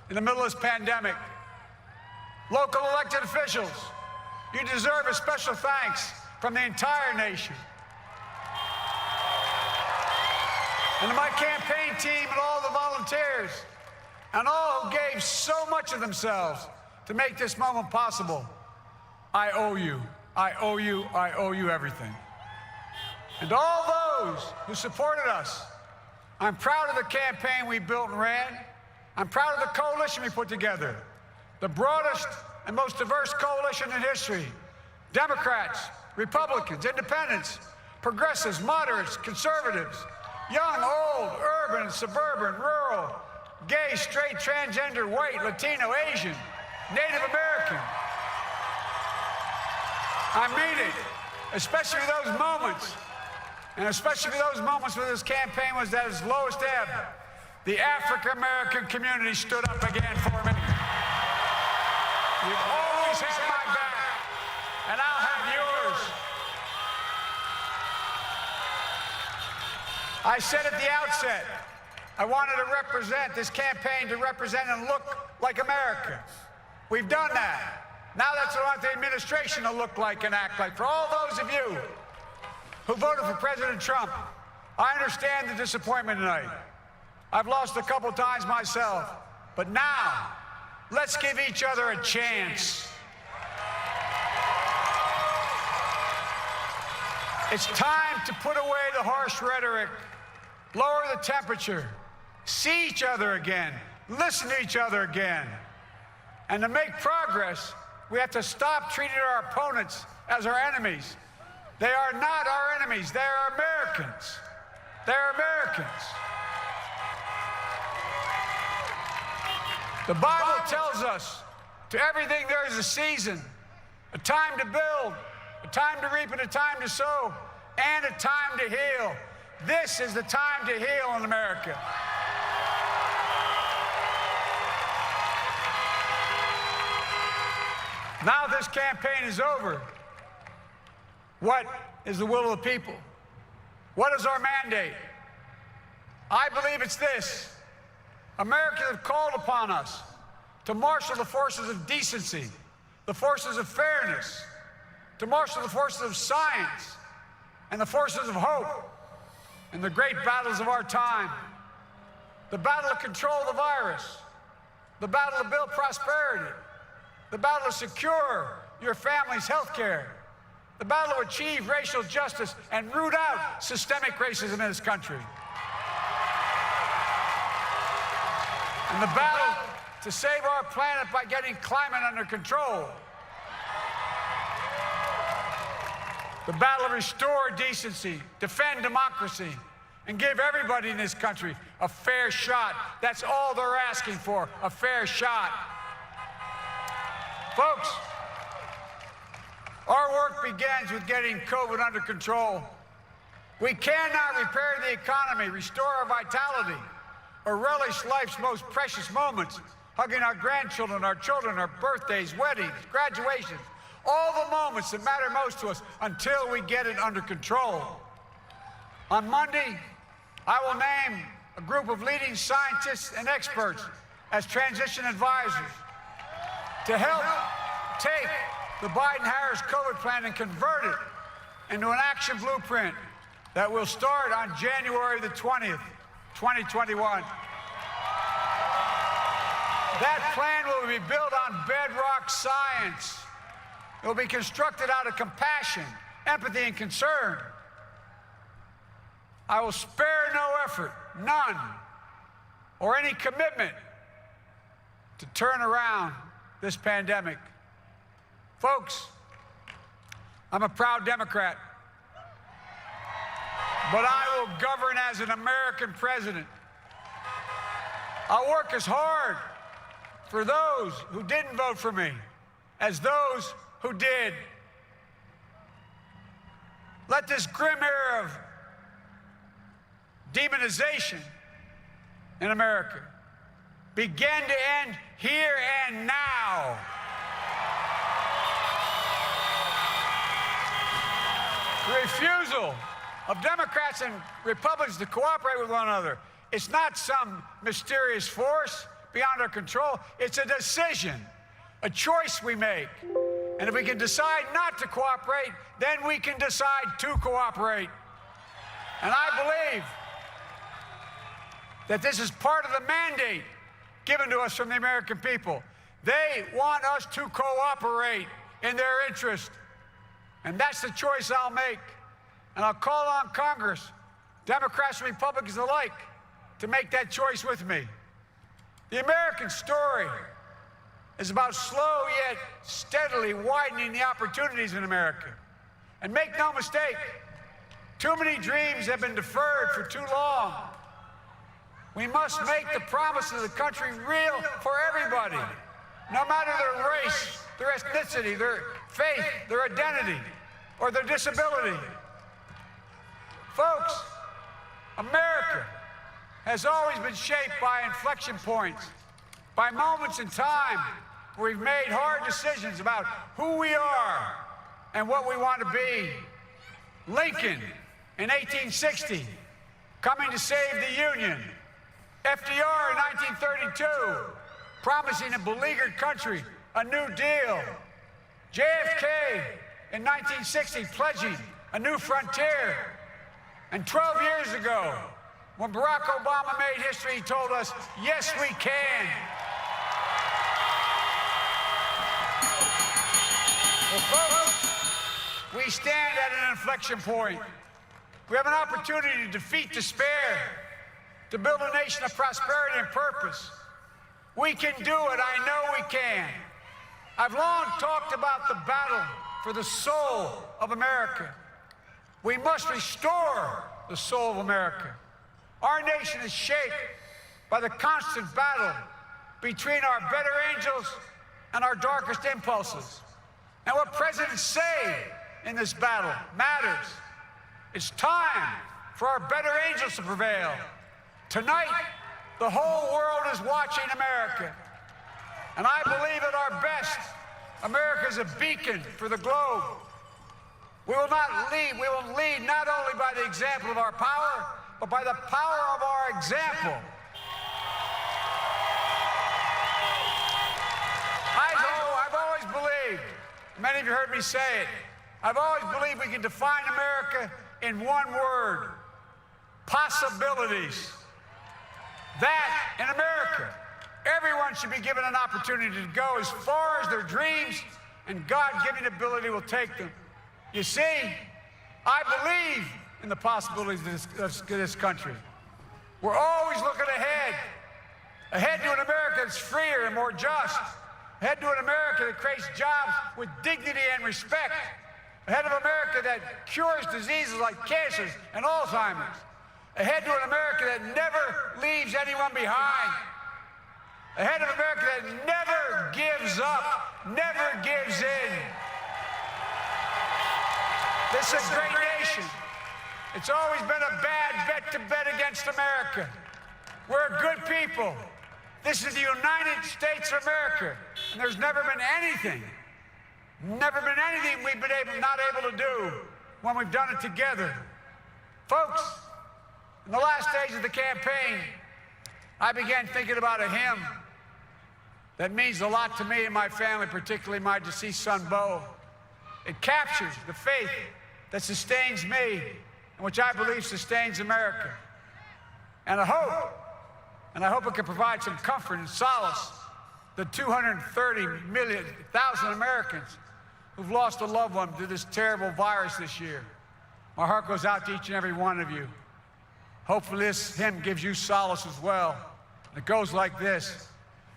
in the middle of this pandemic, local elected officials, you deserve a special thanks from the entire nation. And to my campaign team and all the volunteers, and all who gave so much of themselves to make this moment possible, I owe you. I owe you. I owe you everything. And to all those who supported us, I'm proud of the campaign we built and ran. I'm proud of the coalition we put together, the broadest and most diverse coalition in history. Democrats, Republicans, independents, progressives, moderates, conservatives, young, old, urban, suburban, rural, gay, straight, transgender, white, Latino, Asian, Native American. I mean it, especially those moments, and especially those moments where this campaign was at its lowest ebb. The African-American community stood up again for me. You've always had my back, and I'll have yours. I said at the outset, I wanted to represent this campaign to represent and look like America. We've done that. Now that's what I want the administration to look like and act like. For all those of you who voted for President Trump, I understand the disappointment tonight. I've lost a couple times myself. But now, let's give each other a chance. It's time to put away the harsh rhetoric, lower the temperature, see each other again, listen to each other again. And to make progress, we have to stop treating our opponents as our enemies. They are not our enemies. They are Americans. They're Americans. The Bible tells us, to everything there is a season, a time to build, a time to reap, and a time to sow, and a time to heal. This is the time to heal in America. Now this campaign is over. What is the will of the people? What is our mandate? I believe it's this. Americans have called upon us to marshal the forces of decency, the forces of fairness, to marshal the forces of science and the forces of hope in the great battles of our time. The battle to control the virus, the battle to build prosperity, the battle to secure your family's health care, the battle to achieve racial justice and root out systemic racism in this country, and the battle to save our planet by getting climate under control, the battle to restore decency, defend democracy, and give everybody in this country a fair shot. That's all they're asking for, a fair shot. Folks, our work begins with getting COVID under control. We cannot repair the economy, restore our vitality, or relish life's most precious moments, hugging our grandchildren, our children, our birthdays, weddings, graduations, all the moments that matter most to us until we get it under control. On Monday, I will name a group of leading scientists and experts as transition advisors to help take the Biden-Harris COVID plan and convert it into an action blueprint that will start on January the 20th, 2021. That plan will be built on bedrock science. It will be constructed out of compassion, empathy, and concern. I will spare no effort, none, or any commitment to turn around this pandemic. Folks, I'm a proud Democrat, but I will govern as an American president. I'll work as hard for those who didn't vote for me as those who did. Let this grim era of demonization in America begin to end here and now. The refusal of Democrats and Republicans to cooperate with one another, it's not some mysterious force beyond our control. It's a decision, a choice we make. And if we can decide not to cooperate, then we can decide to cooperate. And I believe that this is part of the mandate given to us from the American people. They want us to cooperate in their interest. And that's the choice I'll make. And I'll call on Congress, Democrats and Republicans alike, to make that choice with me. The American story is about slow yet steadily widening the opportunities in America. And make no mistake, too many dreams have been deferred for too long. We must make the promise of the country real for everybody, no matter their race, their ethnicity, their faith, their identity, or their disability. Folks, America has always been shaped by inflection points, by moments in time where we've made hard decisions about who we are and what we want to be. Lincoln in 1860, coming to save the Union. FDR in 1932, promising a beleaguered country a new deal. JFK in 1960, pledging a new frontier. And 12 years ago, when Barack Obama made history, he told us, yes, we can. Well, folks, we stand at an inflection point. We have an opportunity to defeat despair, to build a nation of prosperity and purpose. We can do it. I know we can. I've long talked about the battle for the soul of America. We must restore the soul of America. Our nation is shaped by the constant battle between our better angels and our darkest impulses. And what presidents say in this battle matters. It's time for our better angels to prevail. Tonight, the whole world is watching America. And I believe at our best, America is a beacon for the globe. We will lead not only by the example of our power, but by the power of our example. I've always believed, many of you heard me say it, I've always believed we can define America in one word: possibilities. That in America, everyone should be given an opportunity to go as far as their dreams and God-given ability will take them. You see, I believe in the possibilities of this country. We're always looking ahead to an America that's freer and more just, ahead to an America that creates jobs with dignity and respect, ahead of America that cures diseases like cancer and Alzheimer's, ahead to an America that never leaves anyone behind, ahead of America that never gives up, never gives in. This is a great nation. It's always been a bad bet to bet against America. We're a good people. This is the United States of America, and there's never been anything we've been not able to do when we've done it together. Folks, in the last days of the campaign, I began thinking about a hymn that means a lot to me and my family, particularly my deceased son, Bo. It captures the faith that sustains me and which I believe sustains America. And I hope it can provide some comfort and solace to 230,000 Americans who've lost a loved one to this terrible virus this year. My heart goes out to each and every one of you. Hopefully this hymn gives you solace as well. It goes like this: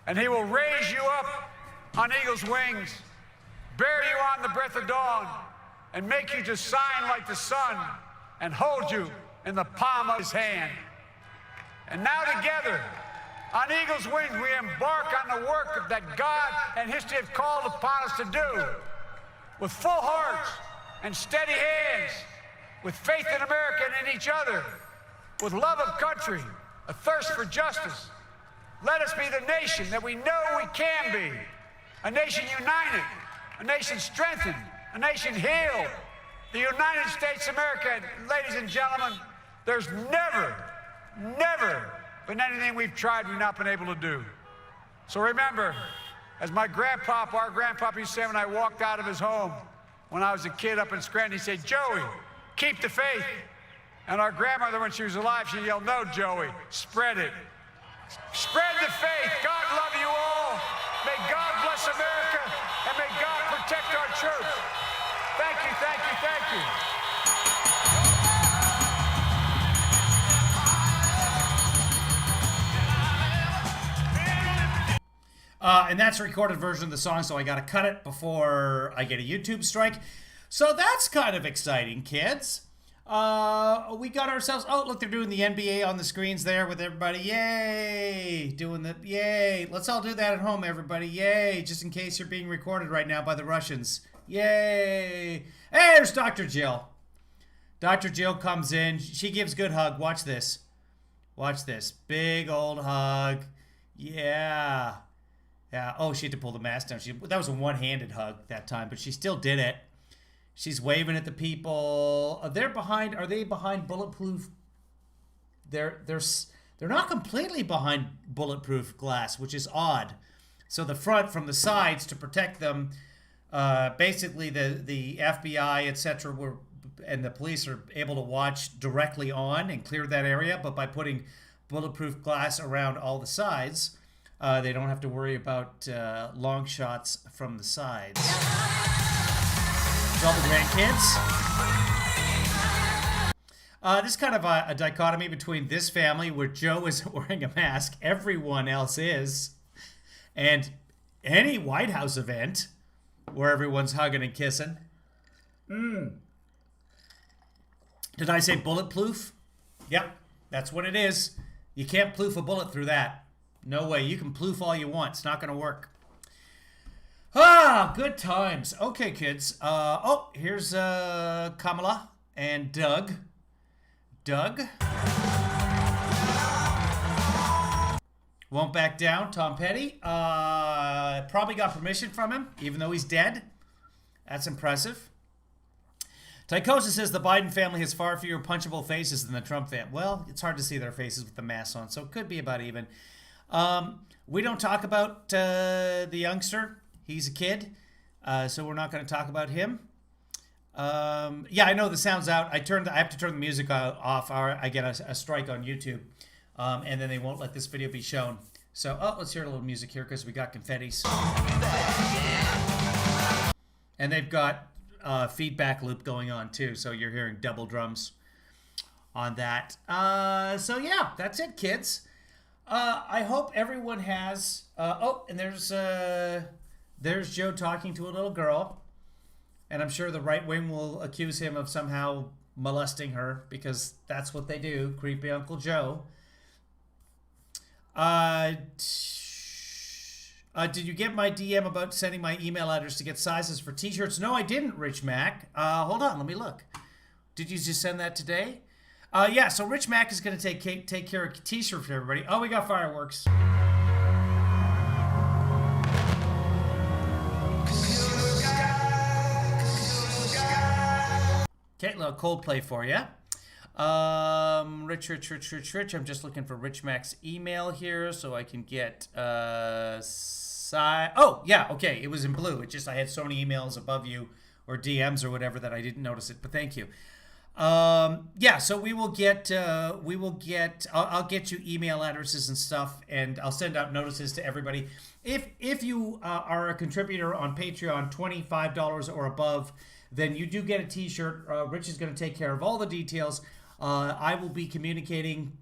and he will raise you up on eagle's wings, bear you on the breath of dawn, and make you to shine like the sun, and hold you in the palm of his hand. And now together, on eagle's wings, we embark on the work that God and history have called upon us to do, with full hearts and steady hands, with faith in America and in each other, with love of country, a thirst for justice. Let us be the nation that we know we can be, a nation united, a nation strengthened, a nation healed. The United States of America, ladies and gentlemen, there's never been anything we've tried we've not been able to do. So remember, as our grandpapa used to say when I walked out of his home when I was a kid up in Scranton, he said, "Joey, keep the faith." And our grandmother, when she was alive, she yelled, "No, Joey, spread it. Spread the faith. God love you all. May God bless America, and may God protect our troops." Thank you, thank you, thank you. And that's a recorded version of the song, so I got to cut it before I get a YouTube strike. So that's kind of exciting, kids. We got ourselves... Oh, look, they're doing the NBA on the screens there with everybody. Yay! Yay! Let's all do that at home, everybody. Yay! Just in case you're being recorded right now by the Russians. Yay! Hey, there's Dr. Jill. Dr. Jill comes in. She gives good hug. Watch this. Watch this. Big old hug. Yeah. Yeah. Oh, she had to pull the mask down. That was a one-handed hug that time, but she still did it. She's waving at the people. They're behind. Are they behind bulletproof? They're not completely behind bulletproof glass, which is odd. So the front from the sides to protect them. Basically, the FBI, etc., and the police are able to watch directly on and clear that area. But by putting bulletproof glass around all the sides, they don't have to worry about long shots from the sides. All the grandkids. This is kind of a dichotomy between this family where Joe isn't wearing a mask, everyone else is, and any White House event where everyone's hugging and kissing. Did I say bulletproof? Yep, that's what it is. You can't ploof a bullet through that. No way. You can ploof all you want. It's not going to work. Ah, good times. Okay, kids. Oh, here's Kamala and Doug. Doug. Won't back down. Tom Petty. Probably got permission from him, even though he's dead. That's impressive. Tycosa says the Biden family has far fewer punchable faces than the Trump family. Well, it's hard to see their faces with the masks on, so it could be about even. We don't talk about the youngster. He's a kid, so we're not going to talk about him. Yeah, I know the sound's out. I have to turn the music off, or I get a strike on YouTube, and then they won't let this video be shown. So, let's hear a little music here because we got confettis, and they've got feedback loop going on too. So you're hearing double drums on that. So yeah, that's it, kids. I hope everyone has. And there's Joe talking to a little girl. And I'm sure the right wing will accuse him of somehow molesting her because that's what they do. Creepy Uncle Joe. Did you get my DM about sending my email address to get sizes for t-shirts? No, I didn't, Rich Mac. Hold on, let me look. Did you just send that today? Yeah, so Rich Mac is going to take care of t-shirts for everybody. Oh, we got fireworks. Okay, a little Coldplay for you. Rich. I'm just looking for Rich Mac's email here so I can get oh, yeah, okay. It was in blue. It just I had so many emails above you or DMs or whatever that I didn't notice it, but thank you. Yeah, so I'll get you email addresses and stuff, and I'll send out notices to everybody. If you are a contributor on Patreon, $25 or above, then you do get a t-shirt. Rich is going to take care of all the details. I will be communicating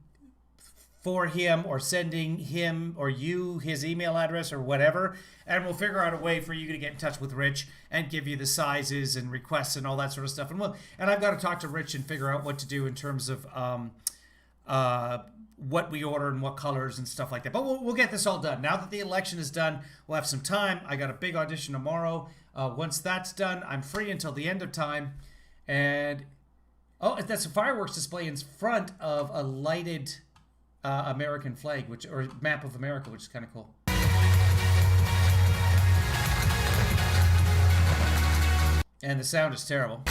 for him or sending him or you his email address or whatever, and we'll figure out a way for you to get in touch with Rich and give you the sizes and requests and all that sort of stuff. And I've got to talk to Rich and figure out what to do in terms of what we order and what colors and stuff like that. But we'll get this all done. Now that the election is done, we'll have some time. I got a big audition tomorrow. Once that's done, I'm free until the end of time. And that's a fireworks display in front of a lighted American flag, or map of America, which is kind of cool. And the sound is terrible.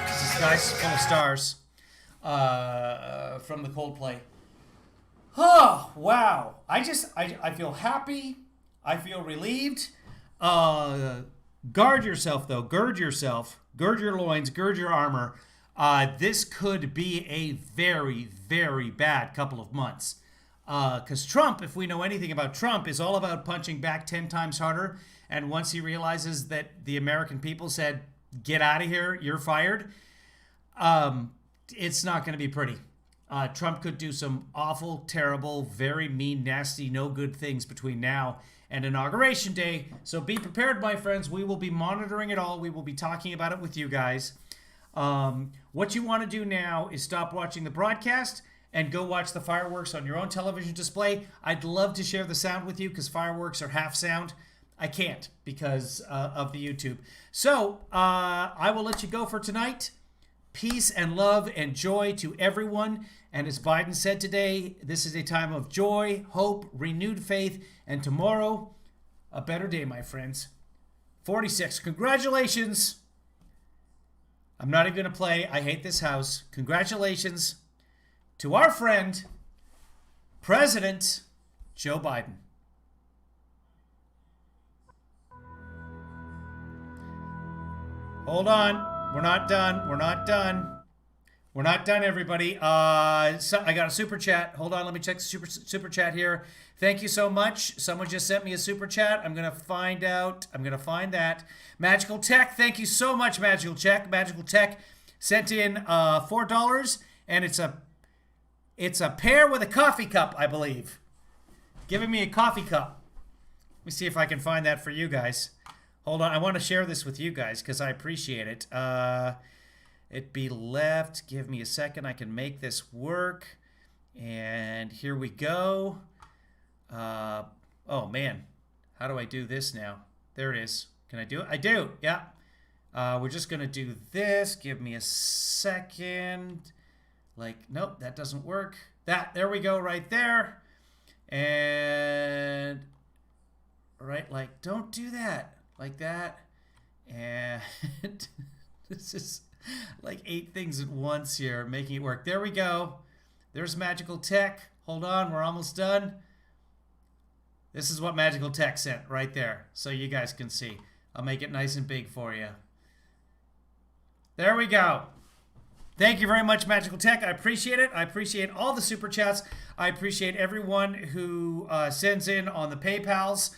This guy's full of stars from the Coldplay. Oh, wow. I feel happy. I feel relieved. Guard yourself, though. Gird yourself. Gird your loins. Gird your armor. This could be a very, very bad couple of months. Because Trump, if we know anything about Trump, is all about punching back 10 times harder. And once he realizes that the American people said, get out of here, you're fired, it's not going to be pretty. Trump could do some awful, terrible, very mean, nasty, no good things between now and Inauguration Day. So be prepared, my friends. We will be monitoring it all. We will be talking about it with you guys. What you want to do now is stop watching the broadcast and go watch the fireworks on your own television display. I'd love to share the sound with you because fireworks are half sound. I can't because of the YouTube. So I will let you go for tonight. Peace and love and joy to everyone. And as Biden said today, this is a time of joy, hope, renewed faith, and tomorrow, a better day, my friends. 46. Congratulations. I'm not even going to play I Hate This House. Congratulations to our friend, President Joe Biden. Hold on. We're not done. We're not done. We're not done, everybody. So I got a super chat. Hold on. Let me check the super chat here. Thank you so much. Someone just sent me a super chat. I'm going to find out. I'm going to find that. Magical Tech. Thank you so much, Magical Tech. Magical Tech sent in $4, and it's a pair with a coffee cup, I believe. Giving me a coffee cup. Let me see if I can find that for you guys. Hold on. I want to share this with you guys because I appreciate it. It be left. Give me a second. I can make this work. And here we go. Oh, man. How do I do this now? There it is. Can I do it? I do. Yeah. We're just going to do this. Give me a second. Nope, that doesn't work. There we go right there. And, don't do that. Like that. And this is like 8 things at once here, making it work. There we go. There's Magical Tech. Hold on, we're almost done. This is what Magical Tech sent right there, so you guys can see. I'll make it nice and big for you. There we go. Thank you very much, Magical Tech. I appreciate it. I appreciate all the super chats. I appreciate everyone who sends in on the PayPals.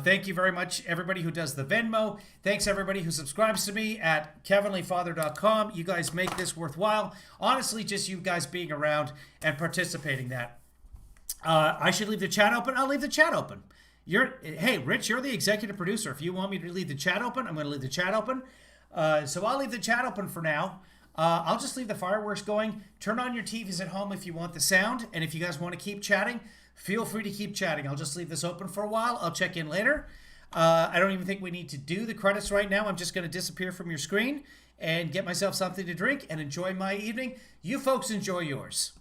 Thank you very much, everybody who does the Venmo. Thanks, everybody who subscribes to me at kevinleefather.com. You guys make this worthwhile. Honestly, just you guys being around and participating that. I should leave the chat open. I'll leave the chat open. Hey, Rich, you're the executive producer. If you want me to leave the chat open, I'm going to leave the chat open. So I'll leave the chat open for now. I'll just leave the fireworks going. Turn on your TVs at home if you want the sound. And if you guys want to keep chatting, feel free to keep chatting. I'll just leave this open for a while. I'll check in later. I don't even think we need to do the credits right now. I'm just going to disappear from your screen and get myself something to drink and enjoy my evening. You folks enjoy yours.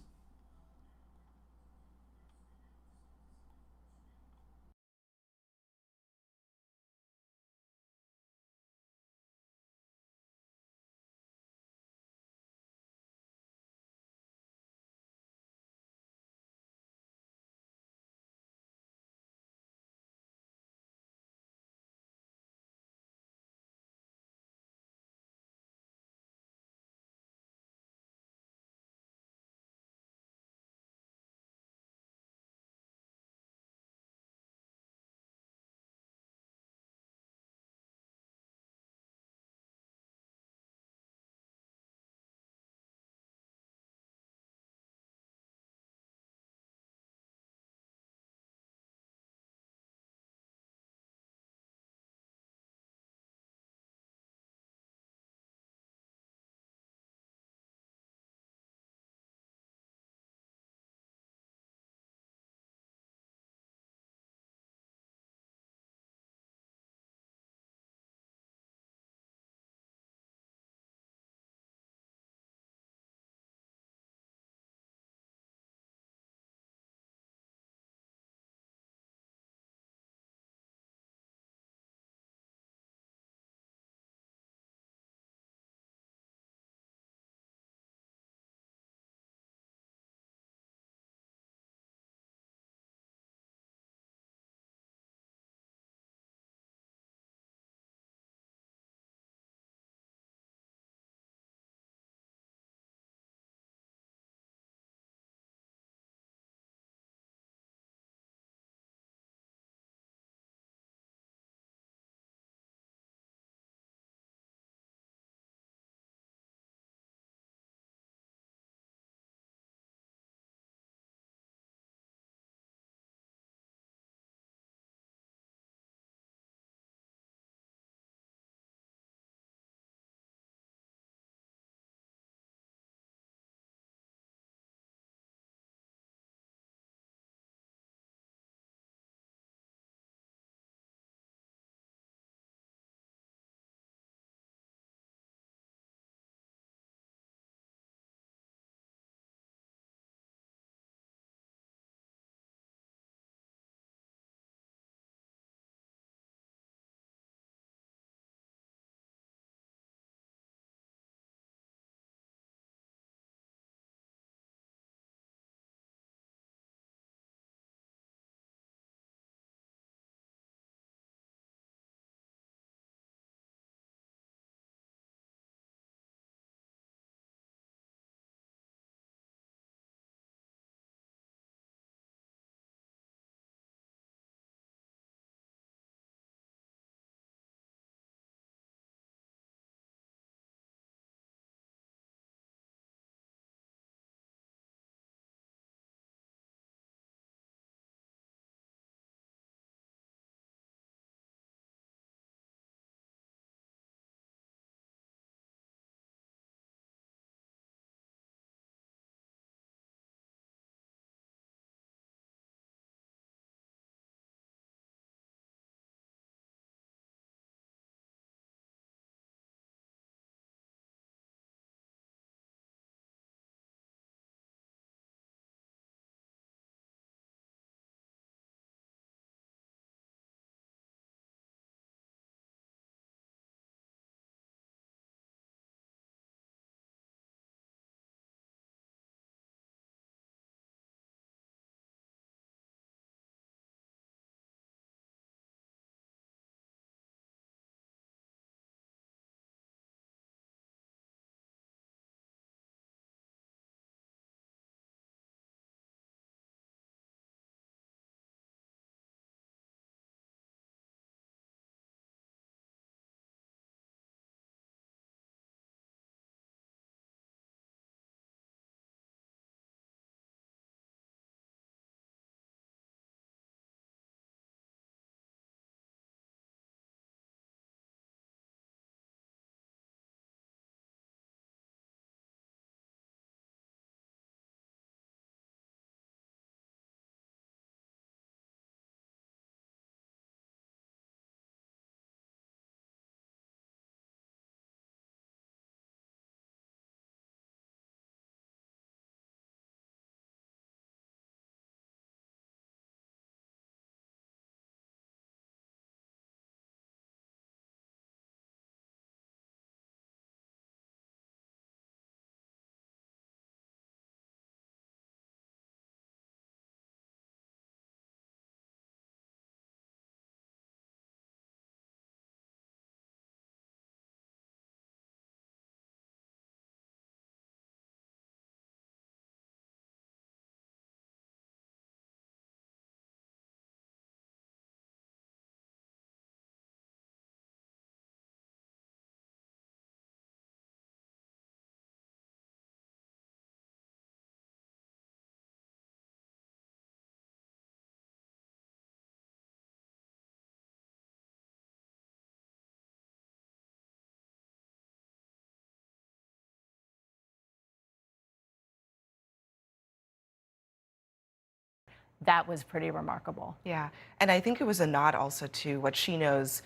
that was pretty remarkable. Yeah, and I think it was a nod also to what she knows.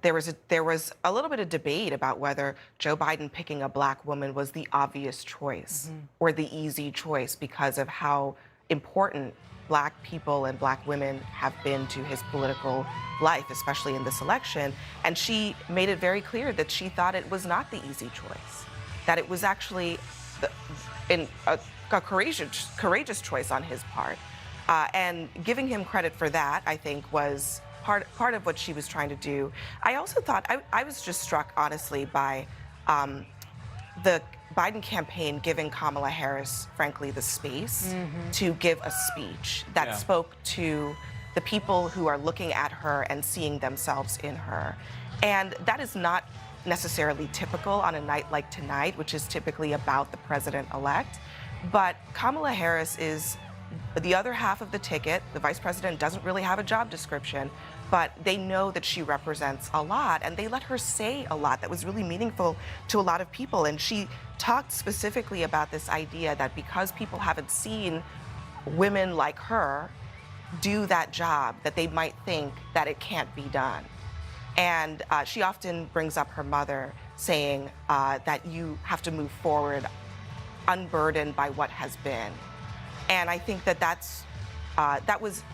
There was a little bit of debate about whether Joe Biden picking a black woman was the obvious choice or the easy choice because of how important black people and black women have been to his political life, especially in this election. And she made it very clear that she thought it was not the easy choice, that it was actually a courageous choice on his part. And giving him credit for that, I think, was part of what she was trying to do. I also thought, I was just struck, honestly, by the Biden campaign giving Kamala Harris, frankly, the space to give a speech that spoke to the people who are looking at her and seeing themselves in her. And that is not necessarily typical on a night like tonight, which is typically about the president-elect. But Kamala Harris is the other half of the ticket. The vice president doesn't really have a job description, but they know that she represents a lot, and they let her say a lot that was really meaningful to a lot of people. And she talked specifically about this idea that because people haven't seen women like her do that job, that they might think that it can't be done. And she often brings up her mother saying that you have to move forward unburdened by what has been. And I think that that was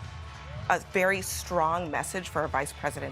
a very strong message for a vice president to